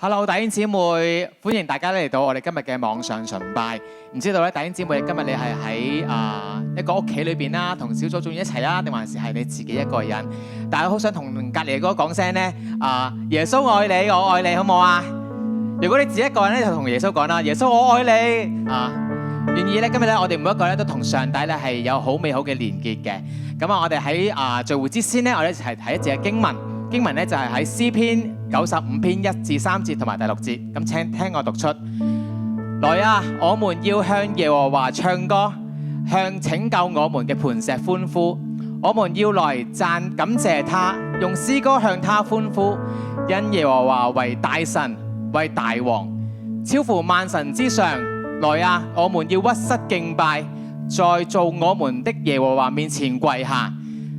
Hello， 弟兄姊妹，歡迎大家嚟到我哋今日嘅網上崇拜。唔知道咧，弟兄姊妹今日你係喺一個屋企裏邊啦，同小組眾一齊啦，定還是係你自己一個人？但係好想同隔離嗰個講聲咧，耶穌愛你，我愛你，好唔好啊？如果你自己一個人咧，就同耶穌講啦，耶穌我愛你啊！願意咧，今日咧，我哋每一個咧都同上帝咧係有好美好嘅連結嘅。咁啊，我哋喺聚會之先咧，我哋一齊睇一節嘅經文。經文咧就係喺詩篇95篇1至3節同埋第6節。咁請聽我讀出。來啊，我們要向耶和華唱歌，向拯救我們嘅磐石歡呼。我們要來感謝他，用詩歌向他歡呼。因耶和華為大神，為大王，超乎萬神之上。來啊，我們要屈膝敬拜，在造我們的耶和華面前跪下。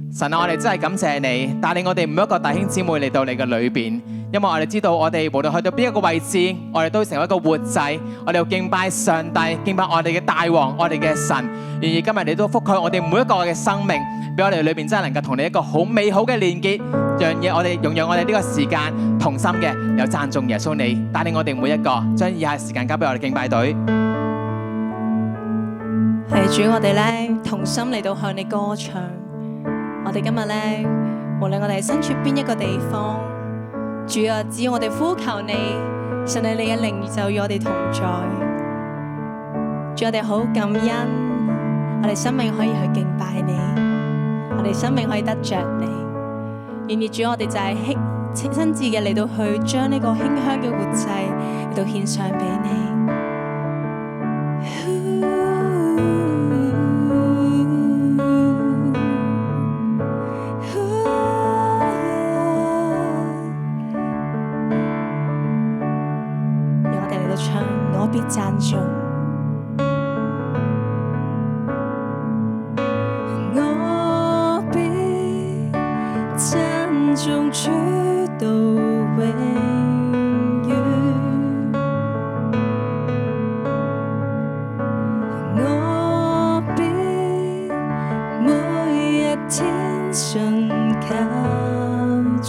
神啊，我哋真係感謝你帶領我哋每一個弟兄姊妹嚟到你嘅裏邊，因為我哋知道我哋無論去到邊一個位置，我哋都成為一個活祭，我哋要敬拜上帝，敬拜我哋嘅大王，我哋嘅神。然而今日你都覆蓋我哋每一個嘅生命，俾我哋裏邊真係能夠同你一個好美好嘅連結，讓我哋容讓我哋呢個時間同心嘅有讚頌耶穌你，帶領我哋每一個將以下時間交俾我哋敬拜隊。係主，我哋咧同心嚟到向你歌唱。我哋今日咧，無論我哋身處邊一個地方，主啊，只要我哋呼求你，神啊，你嘅靈就與我哋同在。主，我哋好感恩，我哋生命可以去敬拜你，我哋生命可以得着你。然而主，我哋就係親自嘅嚟到去將呢個馨香嘅活祭嚟到獻上俾你。讚頌，我必讚頌主到永遠，我必每一天信靠主。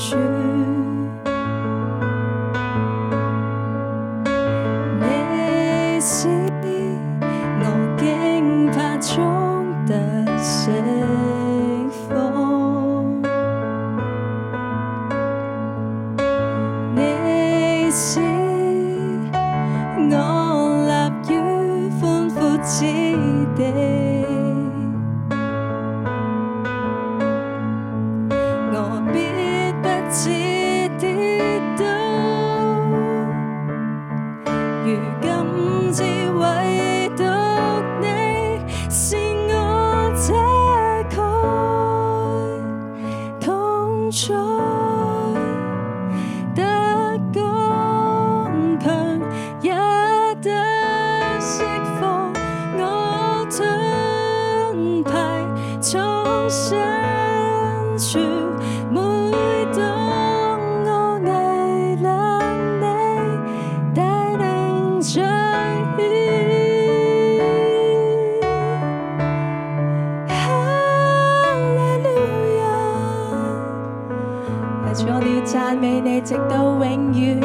直到永遠，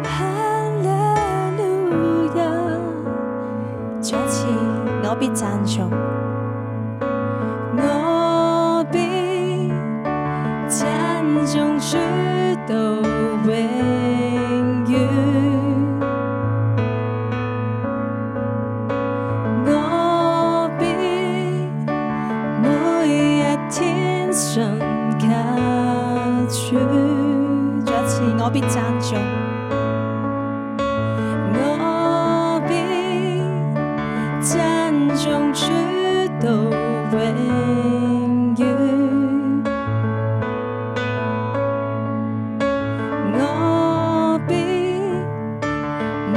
哈利路亞。再一次，我必讚頌，我必讚頌主到永遠。信靠主，再一次我必讚頌，我必讚頌主到永遠，我必每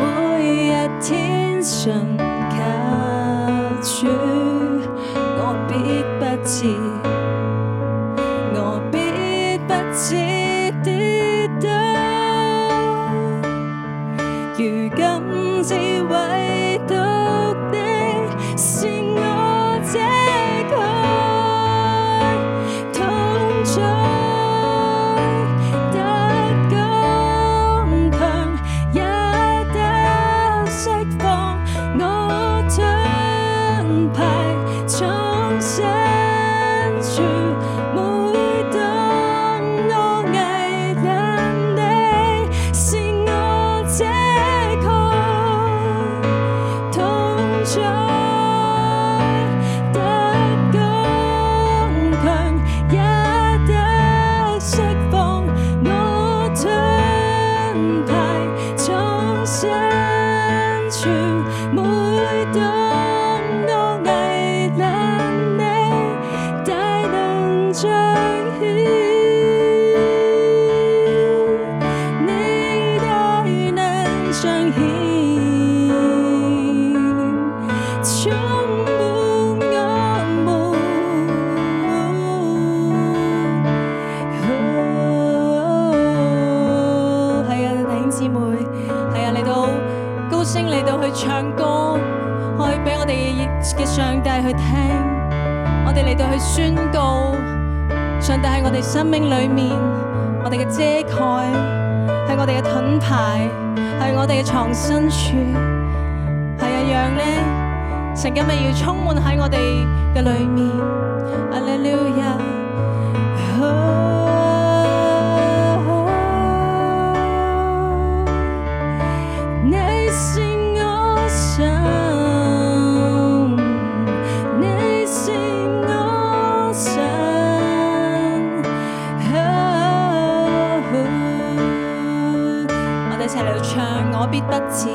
一天信靠主，我必不至。如今只唯獨你是我這去聽，我哋嚟到去宣告，上帝喺我哋生命裏面，我哋嘅遮蓋，係我哋嘅盾牌，係我哋嘅藏身處，係一樣咧，神今日要充滿喺我哋嘅裏面，哈利路亞。你是我神，你是我神，我哋一齊嚟唱，我必不至，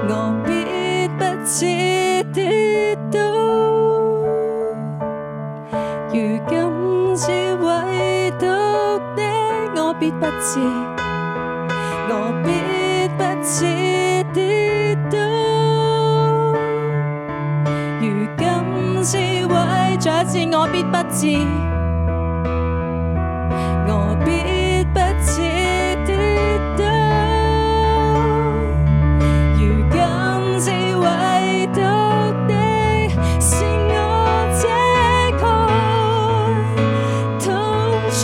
我必不至跌倒，如今至唯獨的我必不至。我必不至跌倒，如今智慧，再一次我必不至，我必不至跌倒，如今智慧獨的是我遮蓋，同在。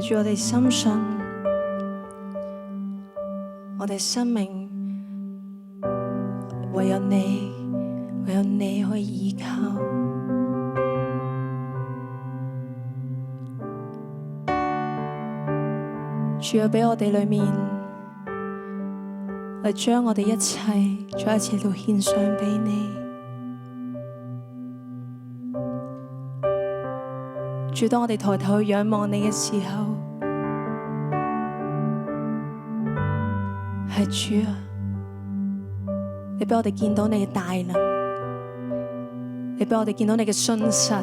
主，我哋深信，我哋生命唯有你可以依靠。主要俾我哋裏面嚟將我哋一切再一次都獻上俾你。主，當我哋抬頭去仰望你嘅時候，係主啊，你俾我哋見到你嘅大能，你俾我哋見到你嘅信實，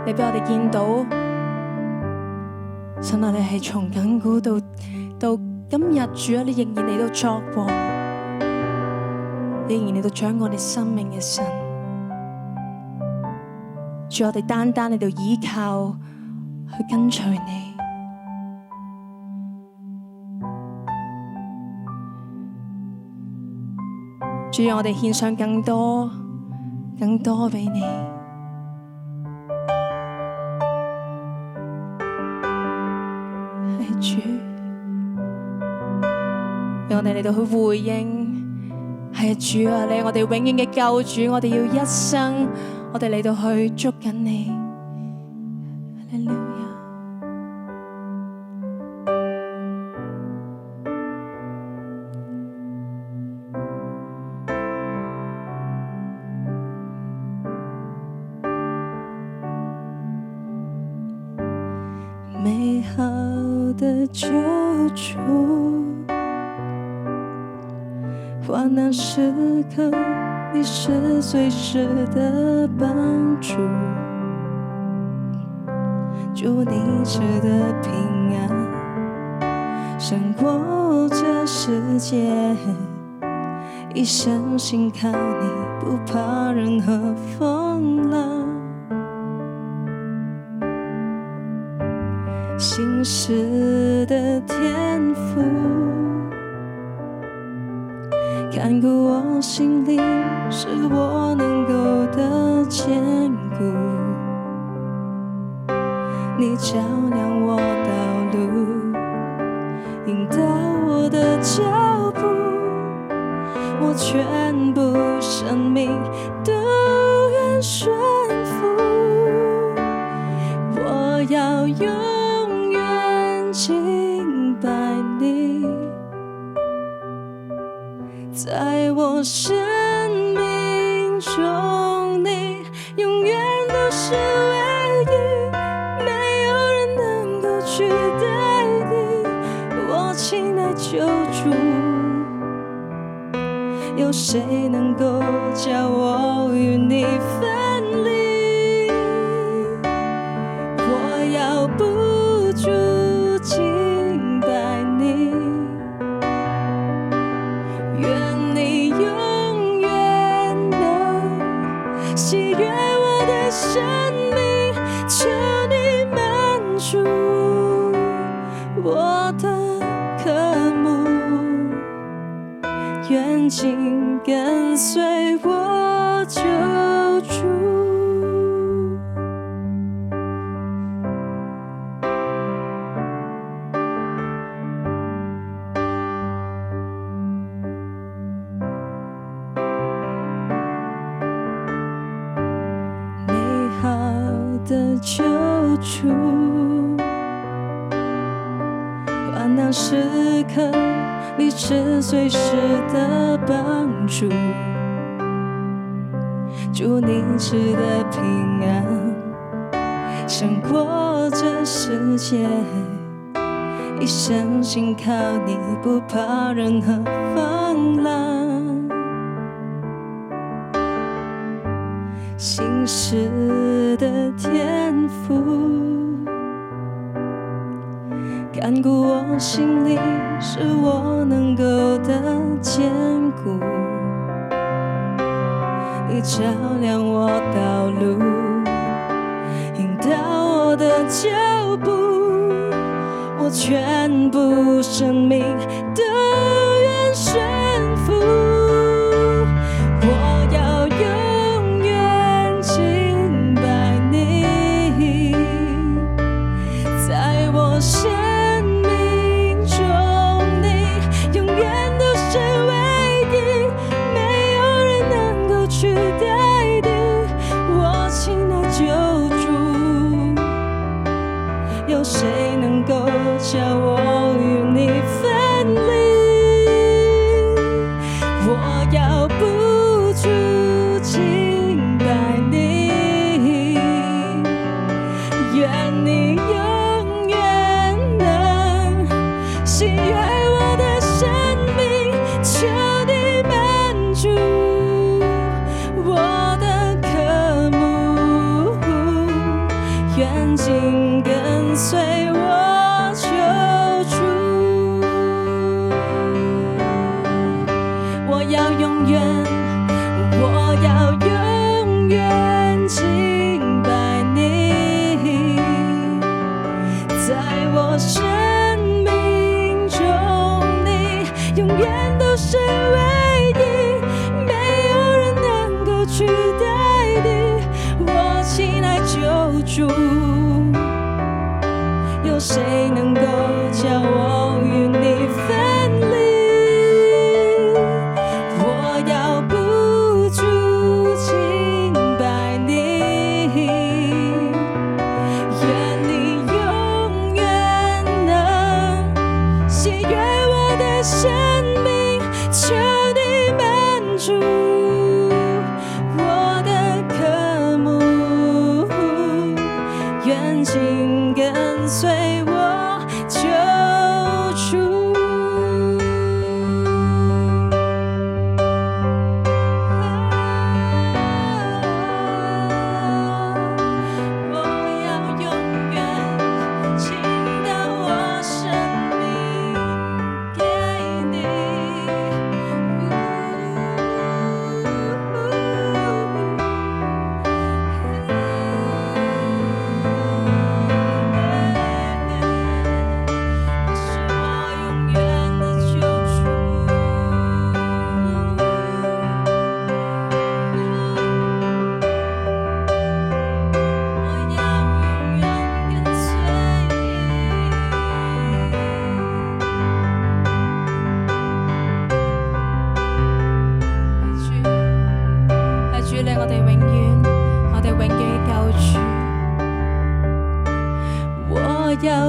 你俾我哋見到神啊，你係從亙古到今日，主啊，你仍然嚟到作王，你仍然嚟到掌管你生命嘅神。主，我哋單單嚟到依靠去跟隨你。主，讓我哋獻上更多俾你。係主，讓我哋嚟到去回應。係主啊，你係我哋永遠嘅救主，我哋要一生。我哋嚟到去捉緊你，哈利路亞。美好的救主，患難時刻你是随时的帮助，祝你值得平安，胜过这世界。一生信靠你，不怕任何风浪。心事的天赋，看顾我心灵，是我能够的坚固。你照亮我道路，引导我的脚步，我全部生命都愿顺服。我要永远敬拜你，在我生命中你永远都是唯一，没有人能够取代你，我亲爱救主，有谁能够叫我与你分离？我要不住敬拜你，愿你永远能喜悦我的生命，求你满足我的渴慕，愿紧跟随我救主。美好的救主，患难时刻你是随时的帮助，祝你值得平安，胜过这世界。一生信靠你，不怕任何风浪。心事的天赋，看顾我心灵，是我能够的坚固。你照亮我道路，引导我的脚步，我全部生命都愿顺服。我要永远敬拜你，在我生命中你永远都是唯一，没有人能够取代的，我亲爱救主，有谁能够叫我与你分离？我要不住敬拜你，愿你永远能喜悦我的生命，求你满足我的渴慕，愿紧跟随我救主。我要永远，我要永远敬拜你，在我生命中你永远都是唯一，没有人能够取代的，我亲爱救主，有谁能够叫我与你分离？我要不住敬拜你，愿你永远能喜悦我的生命，求你满足我的渴慕，愿紧跟随我救主。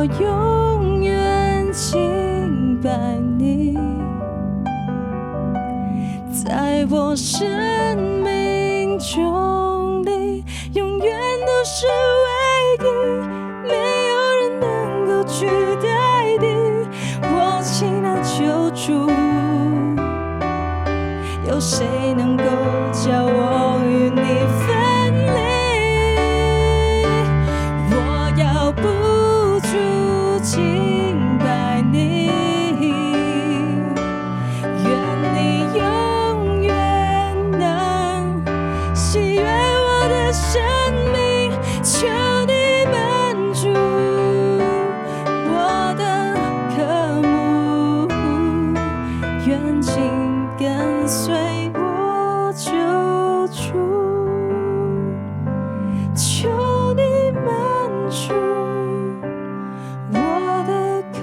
我永遠敬拜你，在我生命中你永遠都是唯一，沒有人能夠取代你，我親愛救主，有誰能夠叫我與你分離？我要不住敬拜你，願你永遠能喜悅我的生命，求你滿足我的渴慕，願緊跟隨我救主，求你滿足我的渴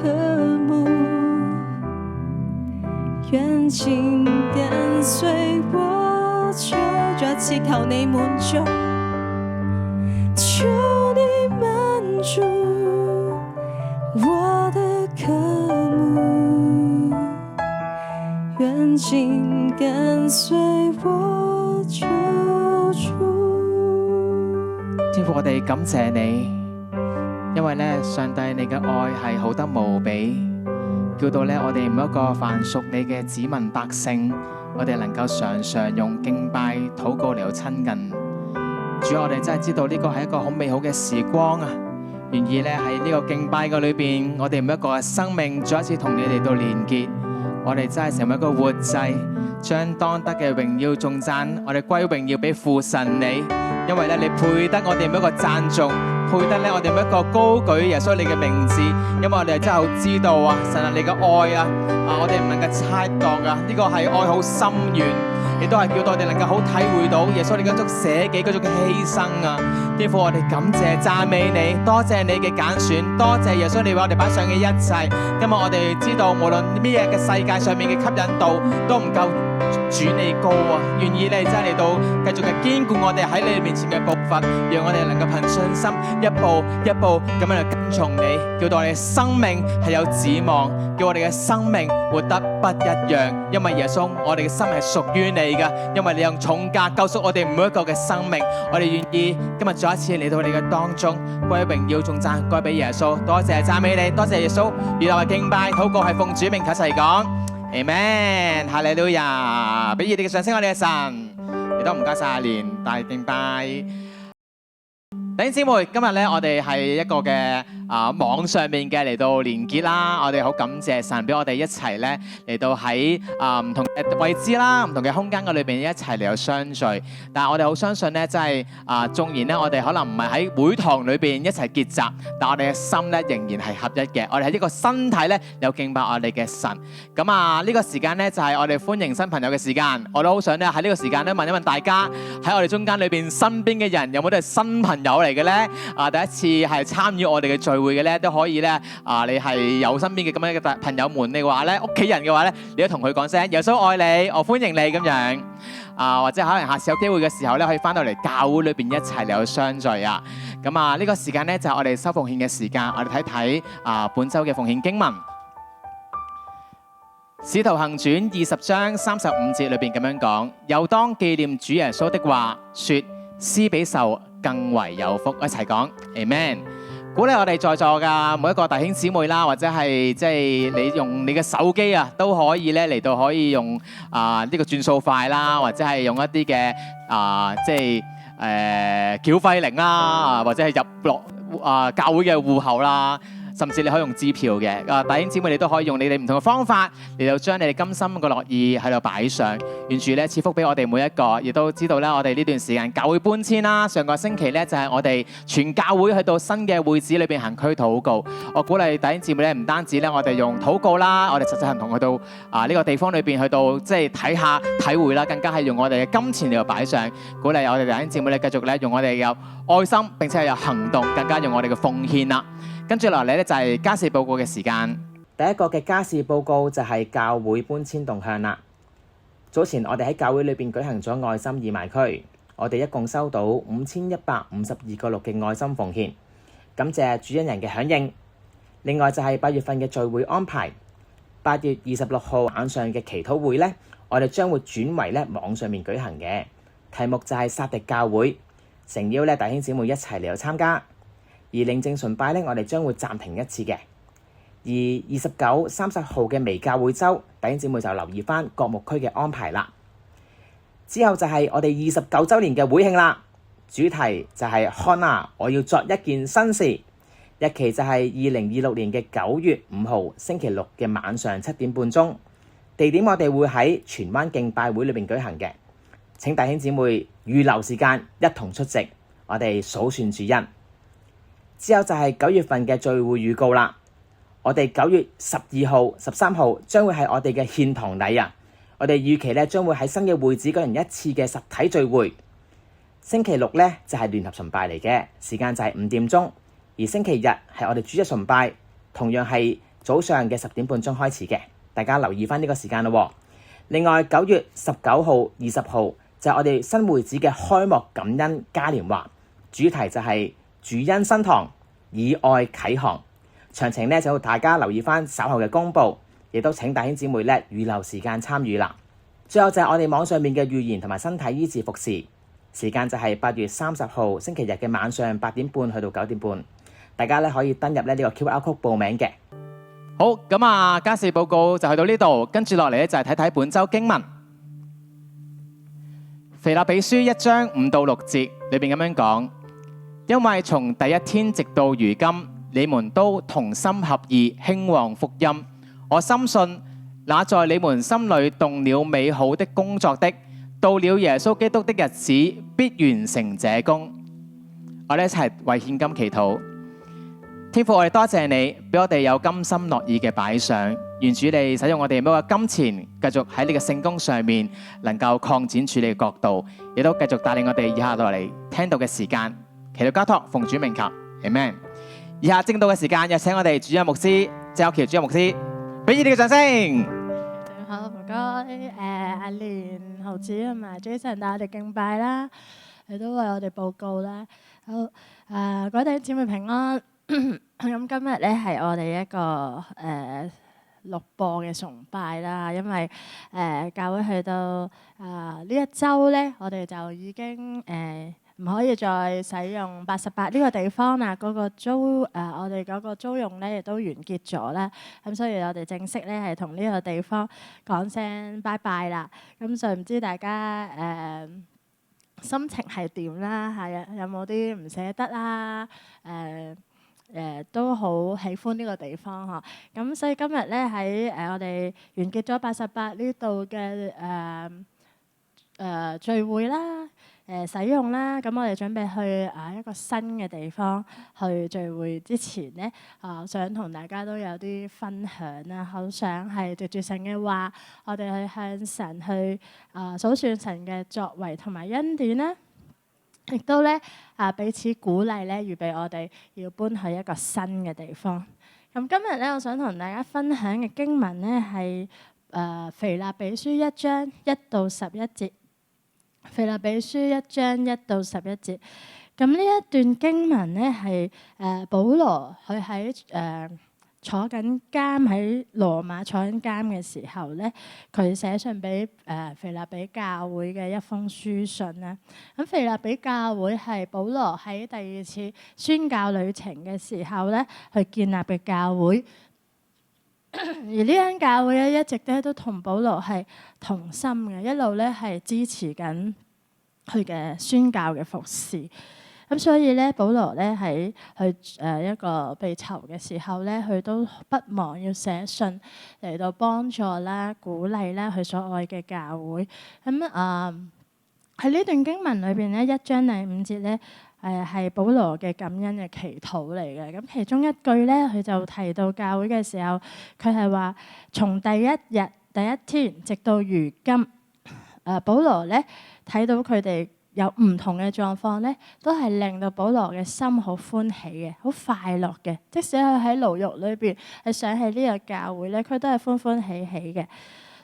慕，願緊跟隨我救主，再次求你滿足，求你滿足我的渴慕，願緊跟隨我救主。天父，我哋感謝你，因為咧，上帝你嘅愛係好得無比，叫到咧我哋每一個凡屬你嘅子民百姓，我哋能夠常常用敬拜禱告嚟到親近。主，我哋真係知道呢個係一個好美好嘅時光啊！願意咧喺呢個敬拜嘅裏邊，我哋每一個嘅生命再一次同你嚟到連結，我哋真係成為一個活祭，將當得嘅榮耀頌讚，我哋歸榮耀俾父神你，因為咧你配得我哋每一個讚頌，配得咧我哋每一個高舉耶穌你嘅名字，因為我哋真係好知道啊，神啊你嘅愛啊，我哋唔能夠猜度啊，呢個係愛好深遠。亦都係叫到我哋能夠好體會到耶穌你嗰種捨己嗰種嘅犧牲啊！天父，我哋感謝讚美你，多謝你嘅揀選，多謝耶穌你為我哋擺上嘅一切。今日我哋知道，無論咩嘅世界上面嘅吸引度都唔夠主你高啊！願意你真係嚟到繼續嘅堅固我哋喺你面前嘅步伐，讓我哋能夠憑信心一步一步咁樣嚟跟從你，叫到我哋嘅生命係有指望，叫我哋嘅生命活得不一樣。因為耶穌，我哋嘅心係屬於你。因為你用重價救贖我哋每一個嘅生命，我哋願意今日再一次嚟到你嘅當中，歸榮耀頌讚歸俾耶穌，多謝讚美你，多謝耶穌，然後係敬拜禱告係奉主名，一齊講 Amen， 哈利路亞，俾熱烈嘅掌聲我哋嘅神，亦都唔該晒阿蓮大敬拜。弟兄姊妹，今日咧我哋係一個嘅網上面嘅嚟到連結啦，我哋好感謝神俾我哋一齊咧嚟到喺唔同嘅位置啦、唔同嘅空間嘅裏邊一齊嚟到相聚。但係我哋好相信咧，真係縱然咧我哋可能唔係喺會堂裏邊一齊結集，但我哋嘅心咧仍然係合一嘅。我哋喺呢個身體咧有敬拜我哋嘅神。咁呢個時間咧就係我哋歡迎新朋友嘅時間。我都好想咧喺呢個時間咧問一問大家，喺我哋中間裏邊身邊嘅人有冇都係新朋友嚟嘅咧？第一次係參與我哋嘅聚會嘅咧，都可以咧你係有身邊嘅咁樣嘅朋友們，你話咧屋企人嘅話咧，你都同佢講聲耶穌愛你，我歡迎你咁樣。或者可能下次有機會嘅時候咧，可以翻到嚟教會裏邊一齊嚟到相聚啊。咁呢個時間咧就係我哋收奉獻嘅時間，我哋睇睇本週嘅奉獻經文。使徒行傳20章35節裏邊咁樣講，又當紀念主耶穌的話，說施比受更為有福。一齊講 Amen。鼓勵我哋在座嘅每一個弟兄姊妹啦，或者係即係你用你嘅手機啊，都可以咧嚟到可以用呢個轉數快啦，或者係用一啲嘅即係繳費靈啦，或者係入落教會嘅戶口啦。甚至你可以用支票嘅，弟兄姊妹你都可以用你哋唔同嘅方法嚟到將你哋甘心嘅樂意喺度擺上，願主咧賜福俾我哋每一個，亦都知道咧我哋呢段時間教會搬遷啦，上個星期咧就係我哋全教會去到新嘅會址裏邊行區禱告，我鼓勵弟兄姊妹咧唔單止咧我哋用禱告啦，我哋實際行動去到呢個地方裏邊去到即係睇下體會啦，更加係用我哋嘅金錢嚟到擺上，鼓勵我哋弟兄姊妹咧繼續咧用我哋有愛心並且係有行動，更加用我哋嘅奉獻啦。跟住落嚟咧就係家事報告嘅時間。第一個嘅家事報告就係教會搬遷動向啦。早前我哋喺教會裏邊舉行咗愛心義賣區，我哋一共收到5152個6嘅愛心奉獻，感謝主恩人嘅響應。另外就係8月份嘅聚會安排。8月26號晚上嘅祈禱會呢，我哋將會轉為咧網上面舉行嘅，題目就係撒迪教會，誠邀咧弟兄姊妹一齊嚟到參加。而寧靜崇拜呢，我哋將會暫停一次嘅。而29、30號嘅微教會週，弟兄姊妹就留意返各牧區嘅安排啦。之後就係我哋29週年嘅會慶啦，主題就係看啊，我要作一件新事。日期就係2026年嘅9月5號星期六嘅晚上7點半鐘，地點我哋會喺荃灣敬拜會裏邊舉行嘅。請弟兄姊妹預留時間一同出席，我哋數算主恩。之後就係9月份嘅聚會預告啦。我哋9月12號、13號將會係我哋嘅獻堂禮啊！我哋預期咧將會喺新嘅會址舉行一次嘅實體聚會。星期六咧就係聯合崇拜嚟嘅，時間就係5點鐘。而星期日係我哋主日崇拜，同樣係早上嘅10點半鐘開始嘅，大家留意返呢個時間咯。另外9月19號、20號就係我哋新會址嘅開幕感恩嘉年華，主題就係主恩新堂以愛啟航。詳情咧就大家留意返稍後嘅公佈，亦都請弟兄姊妹咧預留時間參與啦。最後就係我哋網上面嘅預言同埋身體醫治服侍，時間就係8月30號星期日嘅晚上8點半去到9點半。大家咧可以登入咧呢個 QR code 報名嘅。好，咁啊，家事報告就去到呢度，跟住落嚟咧就係睇睇本週經文。腓立比書1章5到6節裏邊咁樣講，因為從第一天直到如今，你們都同心合意興旺福音。我深信那在你們心裏動了美好的工作的，到了耶穌基督的日子，必完成這工。我哋一齊為獻金祈禱。天父，我哋多謝你，俾我哋有甘心樂意嘅擺上。願主你使用我哋每個金錢，繼續喺你嘅聖工上面，能夠擴展處理嘅角度，亦都繼續帶領我哋以下落嚟聽到嘅時間。祈禱交託，奉主名求 ，Amen。以下正道嘅時間，有請我哋主任牧師謝有橋主任牧師，俾熱烈嘅掌聲。好，唔該。阿蓮、豪子同埋 Jason 帶我哋敬拜啦，亦都為我哋報告啦。好，各位弟兄姊妹平安。咁今日咧係我哋一個錄播嘅崇拜啦，因為教會去到呢一週咧，我哋就已經唔可以再使用88呢個地方啦，嗰個租我哋嗰個租用咧亦都完結咗啦，咁所以我哋正式咧係同呢個地方講聲拜拜啦。咁就唔知大家心情係點啦？係啊，有冇啲唔捨得啦？都好喜歡呢個地方嗬，咁所以今日咧喺我哋完結咗88呢度嘅聚會啦，使用啦，咁我哋準備去一個新嘅地方去聚會之前咧，想同大家都有啲分享啦，好想係藉住神嘅話，我哋去向神去數算神嘅作為同埋恩典啦。亦都咧彼此鼓勵咧，預備我哋要搬去一個新嘅地方。咁今日咧，我想同大家分享嘅經文咧係腓立比書1章1到11節。腓立比書1章1到11節。咁呢一段經文咧係保羅佢喺坐緊監喺羅馬坐緊監嘅時候咧，佢寫信俾腓立比教會嘅一封書信啦。咁腓立比教會係保羅喺第2次宣教旅程嘅時候咧，去建立嘅教會。而呢間教會咧一直咧都同保羅係同心嘅，一路咧係支持緊佢嘅宣教嘅服侍。咁所以咧，保羅咧喺佢一個被囚嘅時候咧，佢都不忘要寫信嚟到幫助啦、鼓勵啦佢所愛嘅教會。咁喺呢段經文裏邊咧，1章第5節咧，係保羅嘅感恩嘅祈禱嚟嘅。咁其中一句咧，佢就提到教會嘅時候，佢係話從第一日第一天直到如今，保羅咧睇到佢哋有唔同嘅狀況咧，都係令到保羅嘅心好歡喜嘅，好快樂嘅。即使佢喺牢獄裏邊，係想起呢個教會咧，佢都係歡歡喜喜嘅。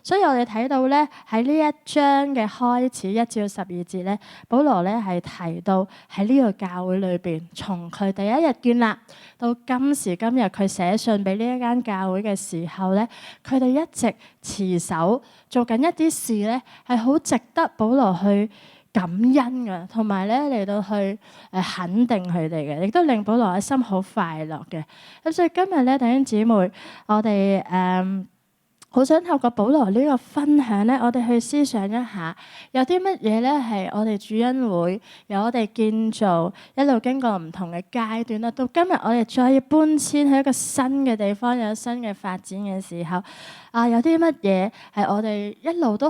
所以我哋睇到咧喺呢一章嘅開始1至12節咧，保羅咧係提到喺呢個教會裏邊，從佢第一日建立到今時今日，佢寫信俾呢一間教會嘅時候咧，佢哋一直持守做緊一啲事咧，係好值得保羅去感恩嘅，同埋咧嚟到去肯定佢哋嘅，亦都令保羅嘅心好快樂嘅。咁所以今日咧，弟兄姊妹，我哋好想透過保羅呢個分享咧，我哋去思想一下，有啲乜嘢咧係我哋主恩會由我哋建造一路經過唔同嘅階段啦，到今日我哋再要搬遷去一個新嘅地方，有新嘅發展嘅時候，有啲乜嘢係我哋一路都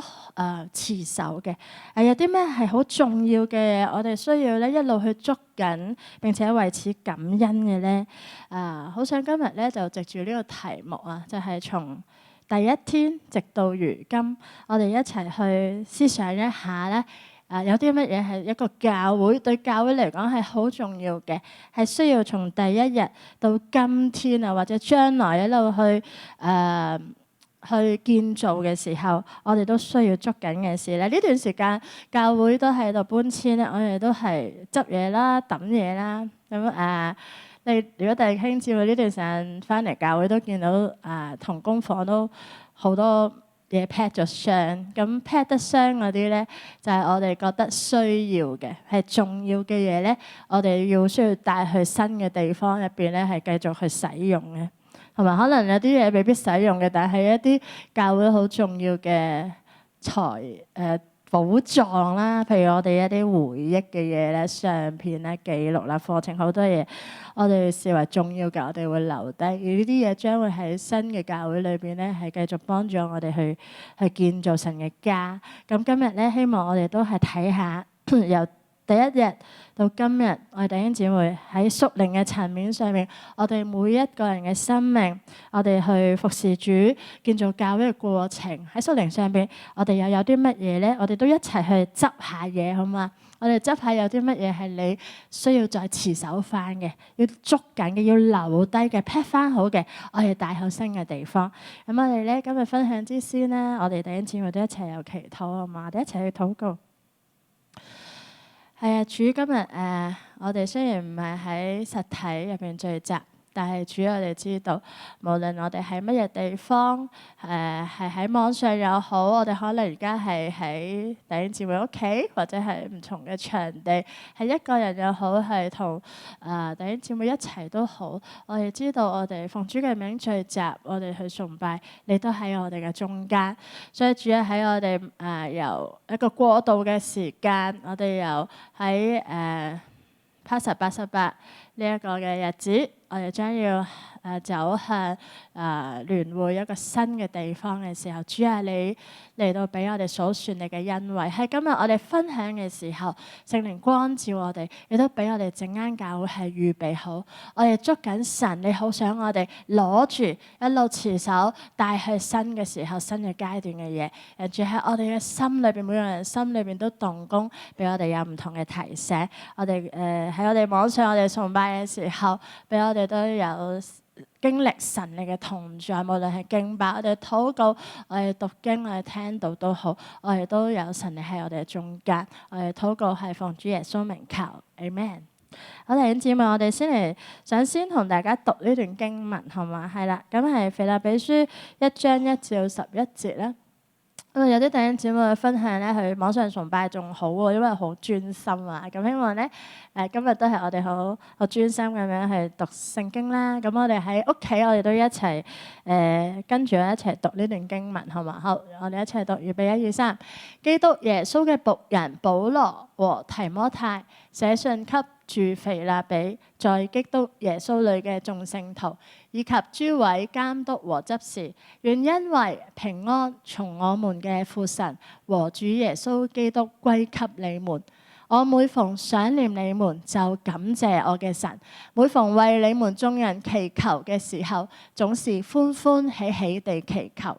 持守嘅？有啲咩係好重要嘅嘢，我哋需要咧一路去捉緊並且為此感恩嘅咧？好想今日咧就藉住呢個題目啊，就係從第一天直到如今，我哋一齊去思想一下咧。有啲乜嘢係一個教會對教會嚟講係好重要嘅，係需要從第一日到今天啊，或者將來一路去建造嘅時候，我哋都需要捉緊嘅事咧。呢段時間教會都喺度搬遷咧，我哋都係執嘢啦、揼嘢啦。咁如果弟兄姊妹呢段時間翻嚟教會都見到同工房都好多嘢 pack 咗箱，咁 pack 得箱嗰啲咧就係我哋覺得需要嘅，係重要嘅嘢咧，我哋需要帶去新嘅地方入邊咧，係繼續去使用嘅。同埋可能有啲嘢未必使用嘅，但係一啲教會好重要嘅寶藏啦，譬如我哋一啲回憶嘅嘢咧、相片啦、記錄啦、課程好多嘢，我哋視為重要嘅，我哋會留低。而呢啲嘢將會喺新嘅教會裏邊咧，係繼續幫助我哋去建造神嘅家。咁今日咧，希望我哋都係睇下由第一日到今日，我哋弟兄姊妹喺屬靈嘅層面上面，我哋每一個人嘅生命，我哋去服侍主、建造教會嘅過程，喺屬靈上邊，我哋又有啲乜嘢咧？我哋都一齊去執下嘢，好嘛？我哋執下有啲乜嘢係你需要再持守翻嘅，要捉緊嘅，要留低嘅 pack 翻好嘅，我哋帶好新嘅地方。咁我哋咧今日分享之先咧，我哋弟兄姊妹都一齊有祈禱，好嘛？我哋一齊去禱告。係啊，主今日我哋雖然唔係喺實體入邊聚集，但係主，我哋知道，無論我哋喺乜嘢地方，係喺網上又好，我哋可能而家係喺弟兄姊妹屋企，或者係唔同嘅場地，係一個人又好，係同弟兄姊妹一齊都好。我哋知道，我哋奉主嘅名聚集，我哋去崇拜，你都喺我哋嘅中間。所以主喺我哋由一個過渡嘅時間，我哋由喺Passion 88呢一個嘅日子，我哋將要走向聯會一個新嘅地方嘅時候，主啊，你嚟到俾我哋數算你嘅恩惠。喺今日我哋分享嘅時候，聖靈光照我哋，亦都俾我哋整間教會係預備好。我哋捉緊神，你好想我哋攞住一路持守帶去新嘅時候、新嘅階段嘅嘢。主喺我哋嘅心裏邊，每個人心裏邊都動工，俾我哋有唔同嘅提醒。我哋喺我哋網上我哋崇拜嘅時候，俾我哋都有經歷神你嘅同在，無論係敬拜、我哋禱告、我哋讀經、我哋聽道都好，我哋都有神你喺我哋嘅中間。我哋禱告係奉主耶穌名求 ，Amen。好，弟兄姊妹，我哋想先同大家讀呢段經文，好嘛？係啦，咁係腓立比書1章1至11節啦。有啲弟兄姊妹分享咧，去網上崇拜仲好喎，因為好專心啊。咁希望咧，今日都係我哋好專心咁樣去讀聖經啦。咁我哋喺屋企，我哋都一齊跟住我一齊讀呢段經文，好嘛？好，我哋一齊讀，預備1、2、3。基督耶穌嘅僕人保羅和提摩太寫信給住腓立比，在基督耶穌裏嘅眾聖徒，以及諸位監督和執事，願因為平安從我們嘅父神和主耶穌基督歸給你們。我每逢想念你們，就感謝我嘅神；每逢為你們眾人祈求嘅時候，總是歡歡喜喜地祈求。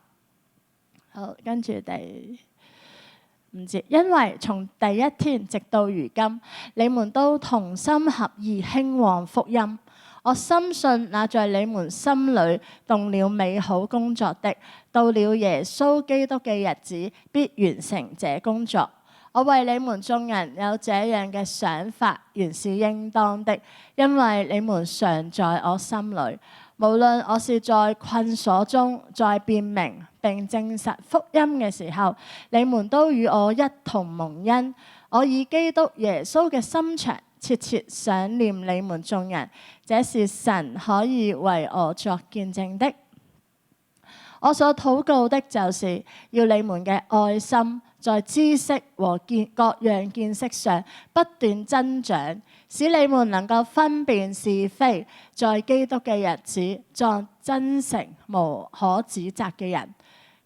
好，跟住第5節，因為從第一天直到如今，你們都同心合意興旺福音。我深信那在你們心裏動了美好工作的，到了耶穌基督嘅日子，必完成這工作。我為你們眾人有這樣嘅想法，原是應當的，因為你們常在我心裏。無論我是在困鎖中，在辨明並證實福音嘅時候，你們都與我一同蒙恩。我以基督耶穌嘅心腸切切想念你們眾人，這是神可以為我作見證的。我所禱告的就是要你們嘅愛心在知識和各樣見識上不斷增長，使你們能夠分辨是非，在基督嘅日子作真誠無可指責嘅人，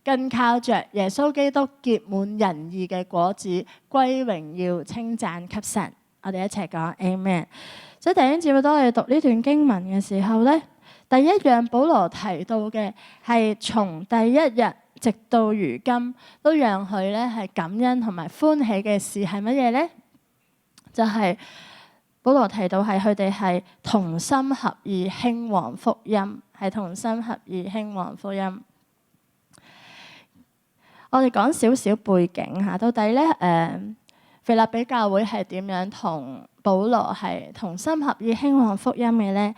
更靠着耶穌基督結滿仁義嘅果子，歸榮耀稱讚給神。我哋一齊講 Amen。所以弟兄姊妹，當我哋讀呢段經文嘅時候呢，第一樣保羅提到嘅係從第一日直到如今，都讓佢咧係感恩同埋歡喜嘅事係乜嘢呢？就係保羅提到係佢哋係同心合意興旺福音，係同心合意興旺福音。我哋講少少背景嚇，到底咧腓立比教會係點樣同保羅係同心合意興旺福音嘅咧？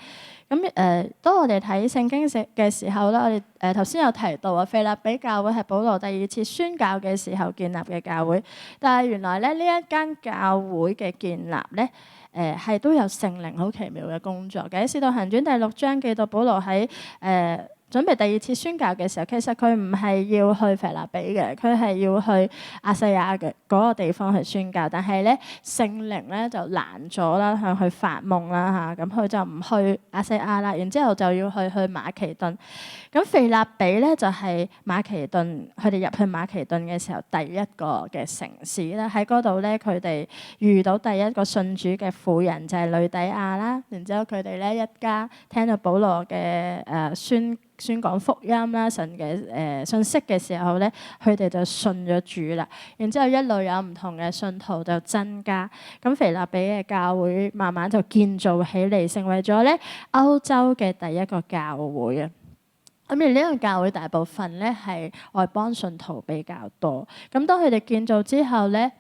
咁當我哋睇聖經嘅時候咧，我哋頭先有提到啊，腓立比教會係保羅第二次宣教嘅時候建立嘅教會，但係原來咧呢一間教會嘅建立咧，係都有聖靈好奇妙嘅工作嘅。喺《使徒行傳》第6章記到保羅喺準備第二次宣教嘅時候，其實佢唔係要去腓立比嘅，佢係要去亞細亞嘅嗰個地方去宣教。但係咧聖靈咧就攔咗啦，向佢發夢啦嚇，咁佢就唔去亞細亞啦，然之後就要去馬其頓。咁腓立比咧就係馬其頓，佢哋入去馬其頓嘅時候第一個嘅城市啦。喺嗰度咧，佢哋遇到第一個信主嘅婦人就係呂底亞啦。然之後佢哋咧一家聽到保羅嘅宣講福音啦，神嘅信息嘅時候咧，佢哋就信咗主啦。然之後一路有唔同嘅信徒就增加，咁腓立比嘅教會慢慢就建造起嚟，成為咗咧歐洲嘅第一個教會啊。咁而呢個教會大部分咧係外邦信徒比較多。咁當佢哋建造之後咧，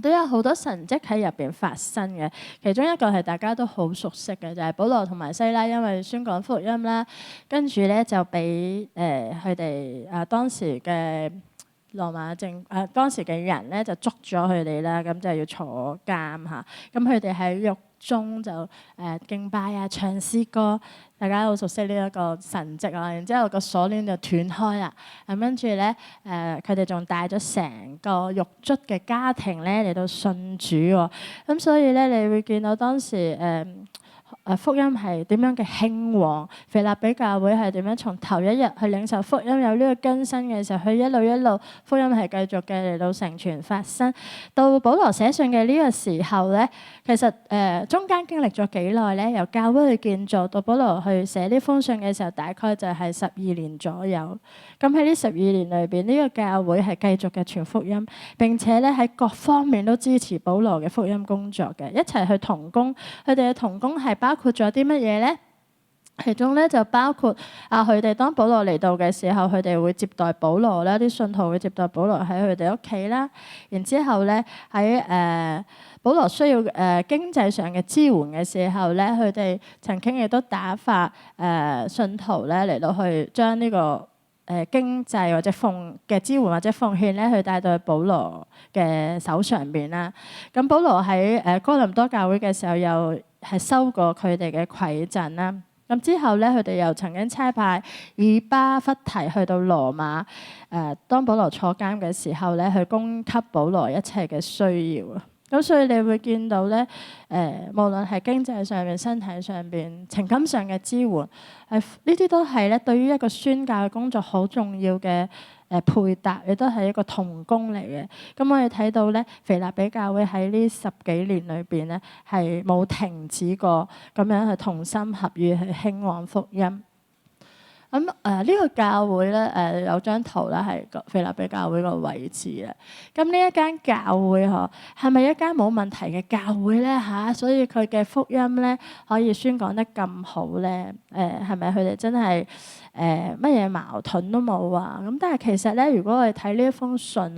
都有好多神蹟喺入邊發生嘅，其中一個係大家都好熟悉嘅，就係保羅同埋西拉因為宣講福音啦，跟住咧就俾佢哋當時嘅羅馬當時嘅人咧就捉咗佢哋啦，咁就要坐監嚇。咁佢哋喺獄中就敬拜啊、唱詩歌，大家好熟悉呢一個神蹟啊。然之後個鎖鏈就斷開啦，咁跟住咧佢哋仲帶咗成個獄卒嘅家庭咧嚟到信主喎。咁所以咧你會見到當時福音係點樣嘅興旺，腓立比教會係點樣從頭一日去領受福音有呢個更新嘅時候，佢一路福音係繼續嘅嚟到成全發生。到保羅寫信嘅呢個時候咧，其實中間經歷咗幾耐咧？由教會去建造到保羅去寫呢封信嘅時候，大概就係12年左右。咁喺呢12年裏邊，呢個教會係繼續嘅傳福音，並且咧喺各方面都支持保羅嘅福音工作嘅，一齊去同工。佢哋嘅同工係包括咗啲乜嘢咧？其中咧就包括佢哋當保羅嚟到嘅時候，佢哋會接待保羅啦，啲信徒會接待保羅喺佢哋屋企啦。然之後咧喺保羅需要經濟上嘅支援嘅時候咧，佢哋曾經亦都打發信徒咧嚟到去將呢個經濟或者支援或者奉獻咧，去帶到去保羅嘅手上邊啦。咁保羅喺哥林多教會嘅時候，又係收過佢哋嘅饋贈啦。咁之後咧，佢哋又曾經差派以巴弗提去到羅馬，當保羅坐監嘅時候咧，去供給保羅一切嘅需要啊。咁所以你會見到咧，無論係經濟上面、身體上邊、情感上嘅支援，呢啲都係咧對於一個宣教嘅工作好重要嘅配搭，亦都係一個同工嚟嘅。咁我哋睇到咧，腓立比教會喺呢10幾年裏邊咧，係冇停止過咁樣去同心合意去興旺福音。咁呢個教會咧有張圖咧係腓立比教會個位置咧。咁呢一間教會係咪一間冇問題嘅教會咧嚇？所以佢嘅福音咧可以宣講得咁好咧？係咪佢哋真係乜嘢矛盾都冇啊？咁但係其實咧，如果我哋睇呢一封信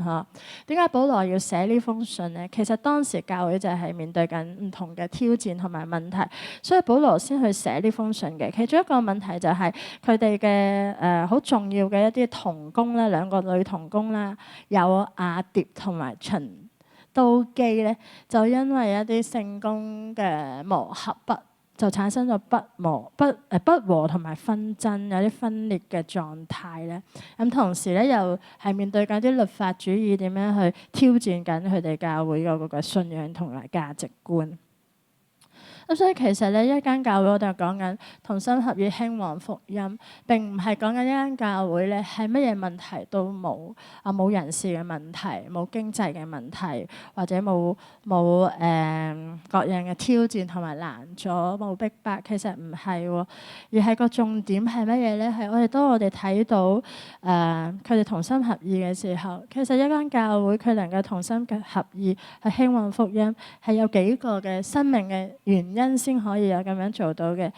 點解保羅要寫呢封信咧？其實當時教會就係面對緊唔同嘅挑戰同埋問題，所以保羅先去寫呢封信嘅。其中一個問題就係佢哋嘅好重要嘅一啲同工咧，兩個女同工啦，有雅蝶同埋循都基咧，就因為一啲聖工嘅磨合就產生咗不和同埋紛爭，有啲分裂嘅狀態咧。咁同時咧，又係面對緊啲律法主義點樣去挑戰緊佢哋教會嗰個信仰同埋價值觀。咁所以其實咧，一間教會我哋講緊同心合意興旺福音，並唔係講緊一間教會咧係乜嘢問題都冇冇人事嘅問題，冇經濟嘅問題，或者冇各樣嘅挑戰同埋難阻，冇逼迫。其實唔係喎，而係個重點係乜嘢咧？係當我哋睇到佢哋同心合意嘅時候，其實一間教會佢能夠同心嘅合意去興旺福音，係有幾個嘅生命嘅原因先可以有咁樣做到嘅。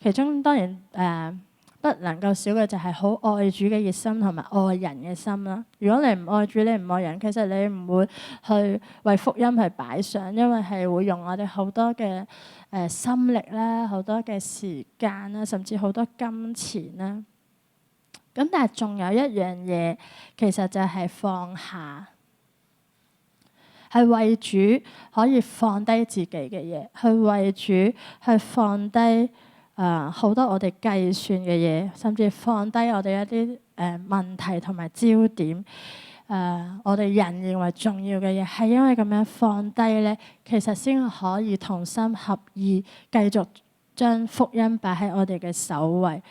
其中當然不能夠少嘅就係好愛主嘅熱心同埋愛人嘅心啦。如果你唔愛主，你唔愛人，其實你唔會去為福音去擺上，因為係會用我哋好多嘅心力啦，好多嘅時間啦，甚至好多金錢啦。咁但係仲有一樣嘢，其實就係放下。係為主可以放低自己嘅嘢，去為主去放低好多我哋計算嘅嘢，甚至放低我哋一啲問題同埋焦點。我哋人認為重要嘅嘢，係因為咁樣放低咧，其實先可以同心合意繼續將福音擺喺我哋嘅首位。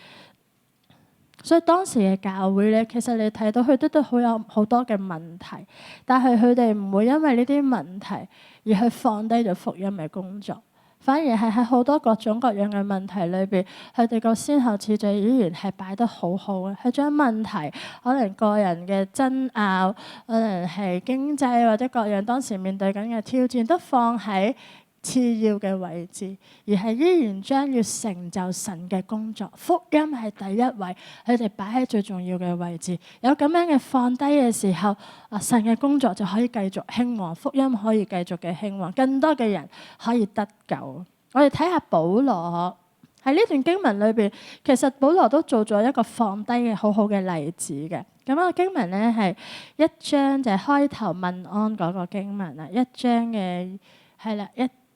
所以當時嘅教會咧，其實你睇到佢哋都好有好多嘅問題，但係佢哋唔會因為呢啲問題而去放低咗福音嘅工作，反而係喺好多各種各樣嘅問題裏邊，佢哋個先後次序依然係擺得好好嘅，係將問題可能個人嘅爭拗，可能係經濟或者各樣當時面對緊嘅挑戰，都放喺次要嘅位置，而係依然將要成就神嘅工作。福音係第一位，佢哋擺喺最重要嘅位置。有咁樣嘅放低嘅時候，神嘅工作就可以繼續興旺，福音可以繼續嘅興旺，更多嘅人可以得救。我哋睇下保羅喺呢段經文裏邊，其實保羅都做咗一個放低嘅好好嘅例子嘅。咁個經文咧係一章就係開頭問安嗰個經文啦，一章嘅係啦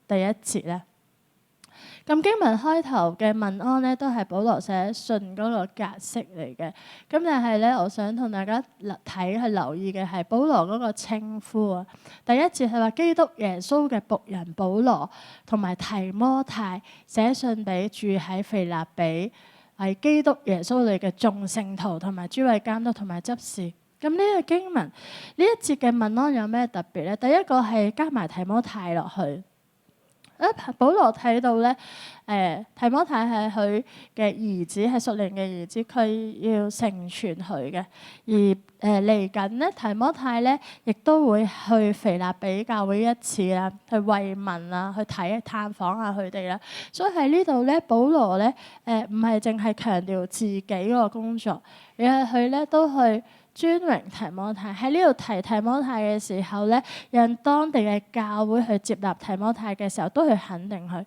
第一節咧，咁經文開頭嘅問安咧，都係保羅寫信嗰個格式嚟嘅。咁但係咧，我想同大家睇去留意嘅係保羅嗰個稱呼啊。第一節係話基督耶穌嘅僕人保羅同埋提摩太寫信俾住喺腓立比係基督耶穌裏嘅眾聖徒同埋諸位監督同埋執事。咁呢個經文呢一節嘅問安有咩特別咧？第一個係加埋提摩太落去。保羅睇到咧，提摩太係佢嘅兒子，係屬靈嘅兒子，佢要成全佢嘅。而嚟緊咧，提摩太咧亦都會去腓立比教會一次啦，去慰問啦，去探訪下佢哋啦。所以喺呢度咧，保羅咧唔係淨係強調自己嗰個工作，而係佢咧都去尊榮提摩太。喺呢度提提摩太嘅時候咧，讓當地嘅教會去接納提摩太嘅時候，都去肯定佢。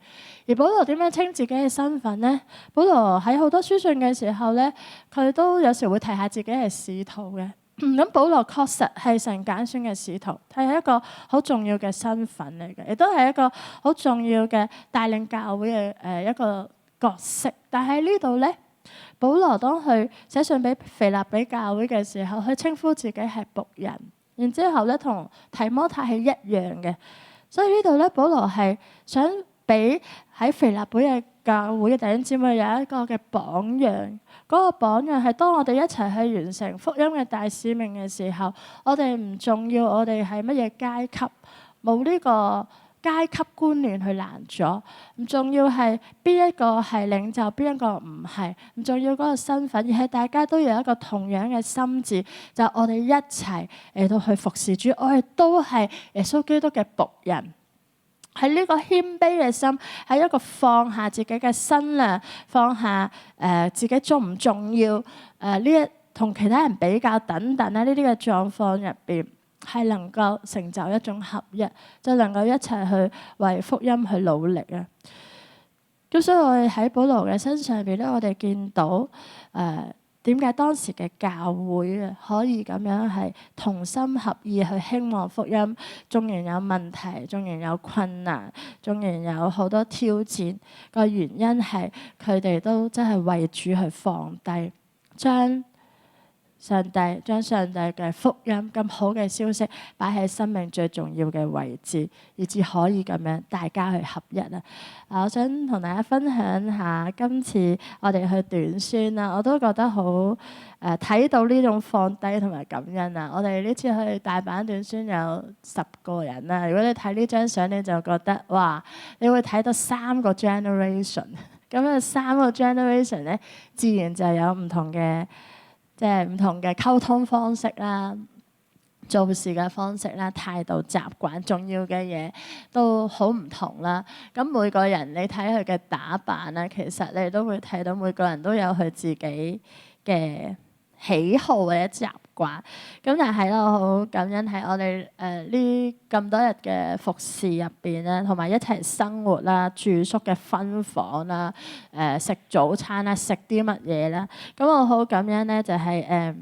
而保羅點樣稱自己嘅身份咧？保羅喺好多書信嘅時候咧，佢都有時會提下自己係使徒嘅。咁保羅確實係神揀選嘅使徒，係一個好重要嘅身份嚟嘅，亦都係一個好重要嘅帶領教會嘅一個角色。但係呢度咧，保羅當佢寫信俾腓立比教會嘅時候，佢稱呼自己係僕人，然之後咧同提摩太係一樣嘅。所以呢度咧，保羅係想俾喺腓立比嘅教會嘅弟兄姊妹有一個嘅榜樣。嗰個榜樣係當我哋一齊去完成福音嘅大使命嘅時候，我哋唔重要我哋係乜嘢階級，冇呢個階級觀念去攔阻，唔重要係邊一個係領袖，邊一個唔係，唔重要嗰個身份，而係大家都有一個同樣嘅心志，就係我哋一齊嚟到去服侍主，我哋都係耶穌基督嘅僕人。喺呢個謙卑嘅心，喺一個放下自己嘅身量，放下自己重唔重要呢一同其他人比較等等咧，呢啲嘅狀況入邊，係能夠成就一種合一，就能夠一齊去為福音去努力啊！咁所以我哋喺保羅嘅身上邊咧，我哋見到點解當時嘅教會啊可以咁樣係同心合意去興旺福音，縱然有問題，縱然有困難，縱然有好多挑戰，個原因係佢哋都真係為主去放低，將上帝嘅福音咁好嘅消息擺喺生命最重要嘅位置，以至可以咁樣大家去合一啊！我想同大家分享下今次我哋去短宣啦，我都覺得好睇到呢種放低同埋感恩啊！我哋呢次去大阪短宣有10個人啦，如果你睇呢張相你就覺得哇，你會睇到3個 generation， 咁啊3個 generation 咧，自然就有唔同嘅。即係唔同嘅溝通方式啦、做事嘅方式啦、態度、習慣、重要嘅嘢都好唔同啦。咁每個人你睇佢嘅打扮啦，其實你都會睇到每個人都有佢自己嘅喜好或者習慣。咁但係咧，我好感恩喺我哋呢咁多日嘅服侍入邊咧，同埋一齊生活啦、住宿嘅分房啦、食早餐啦、食啲乜嘢啦。咁我好感恩咧，就係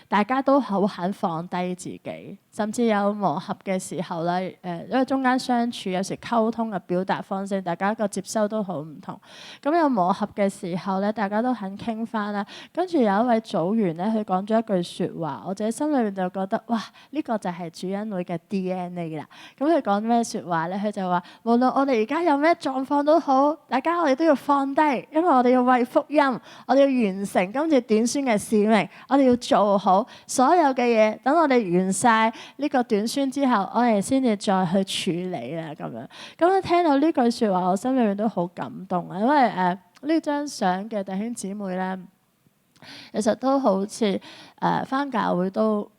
大家都好肯放低自己，甚至有磨合嘅時候咧，因為中間相處有時溝通嘅表達方式，大家個接收都好唔同。咁有磨合嘅時候咧，大家都肯傾翻啦。跟住有一位組員咧，佢講咗一句説話，我自己心裏面就覺得哇，呢個就係主恩會嘅 DNA 啦。咁佢講咩説話咧？佢就話無論我哋而家有咩狀況都好，大家我哋都要放低，因為我哋要為福音，我哋要完成今次短宣嘅使命，我哋要做好所有嘅嘢。等我哋完晒呢個短宣之後，我哋先至再去處理啦。咁樣咁樣聽到呢句説話，我心裏面都好感動啊！因為呢張相嘅弟兄姊妹咧，其實都好似返教會都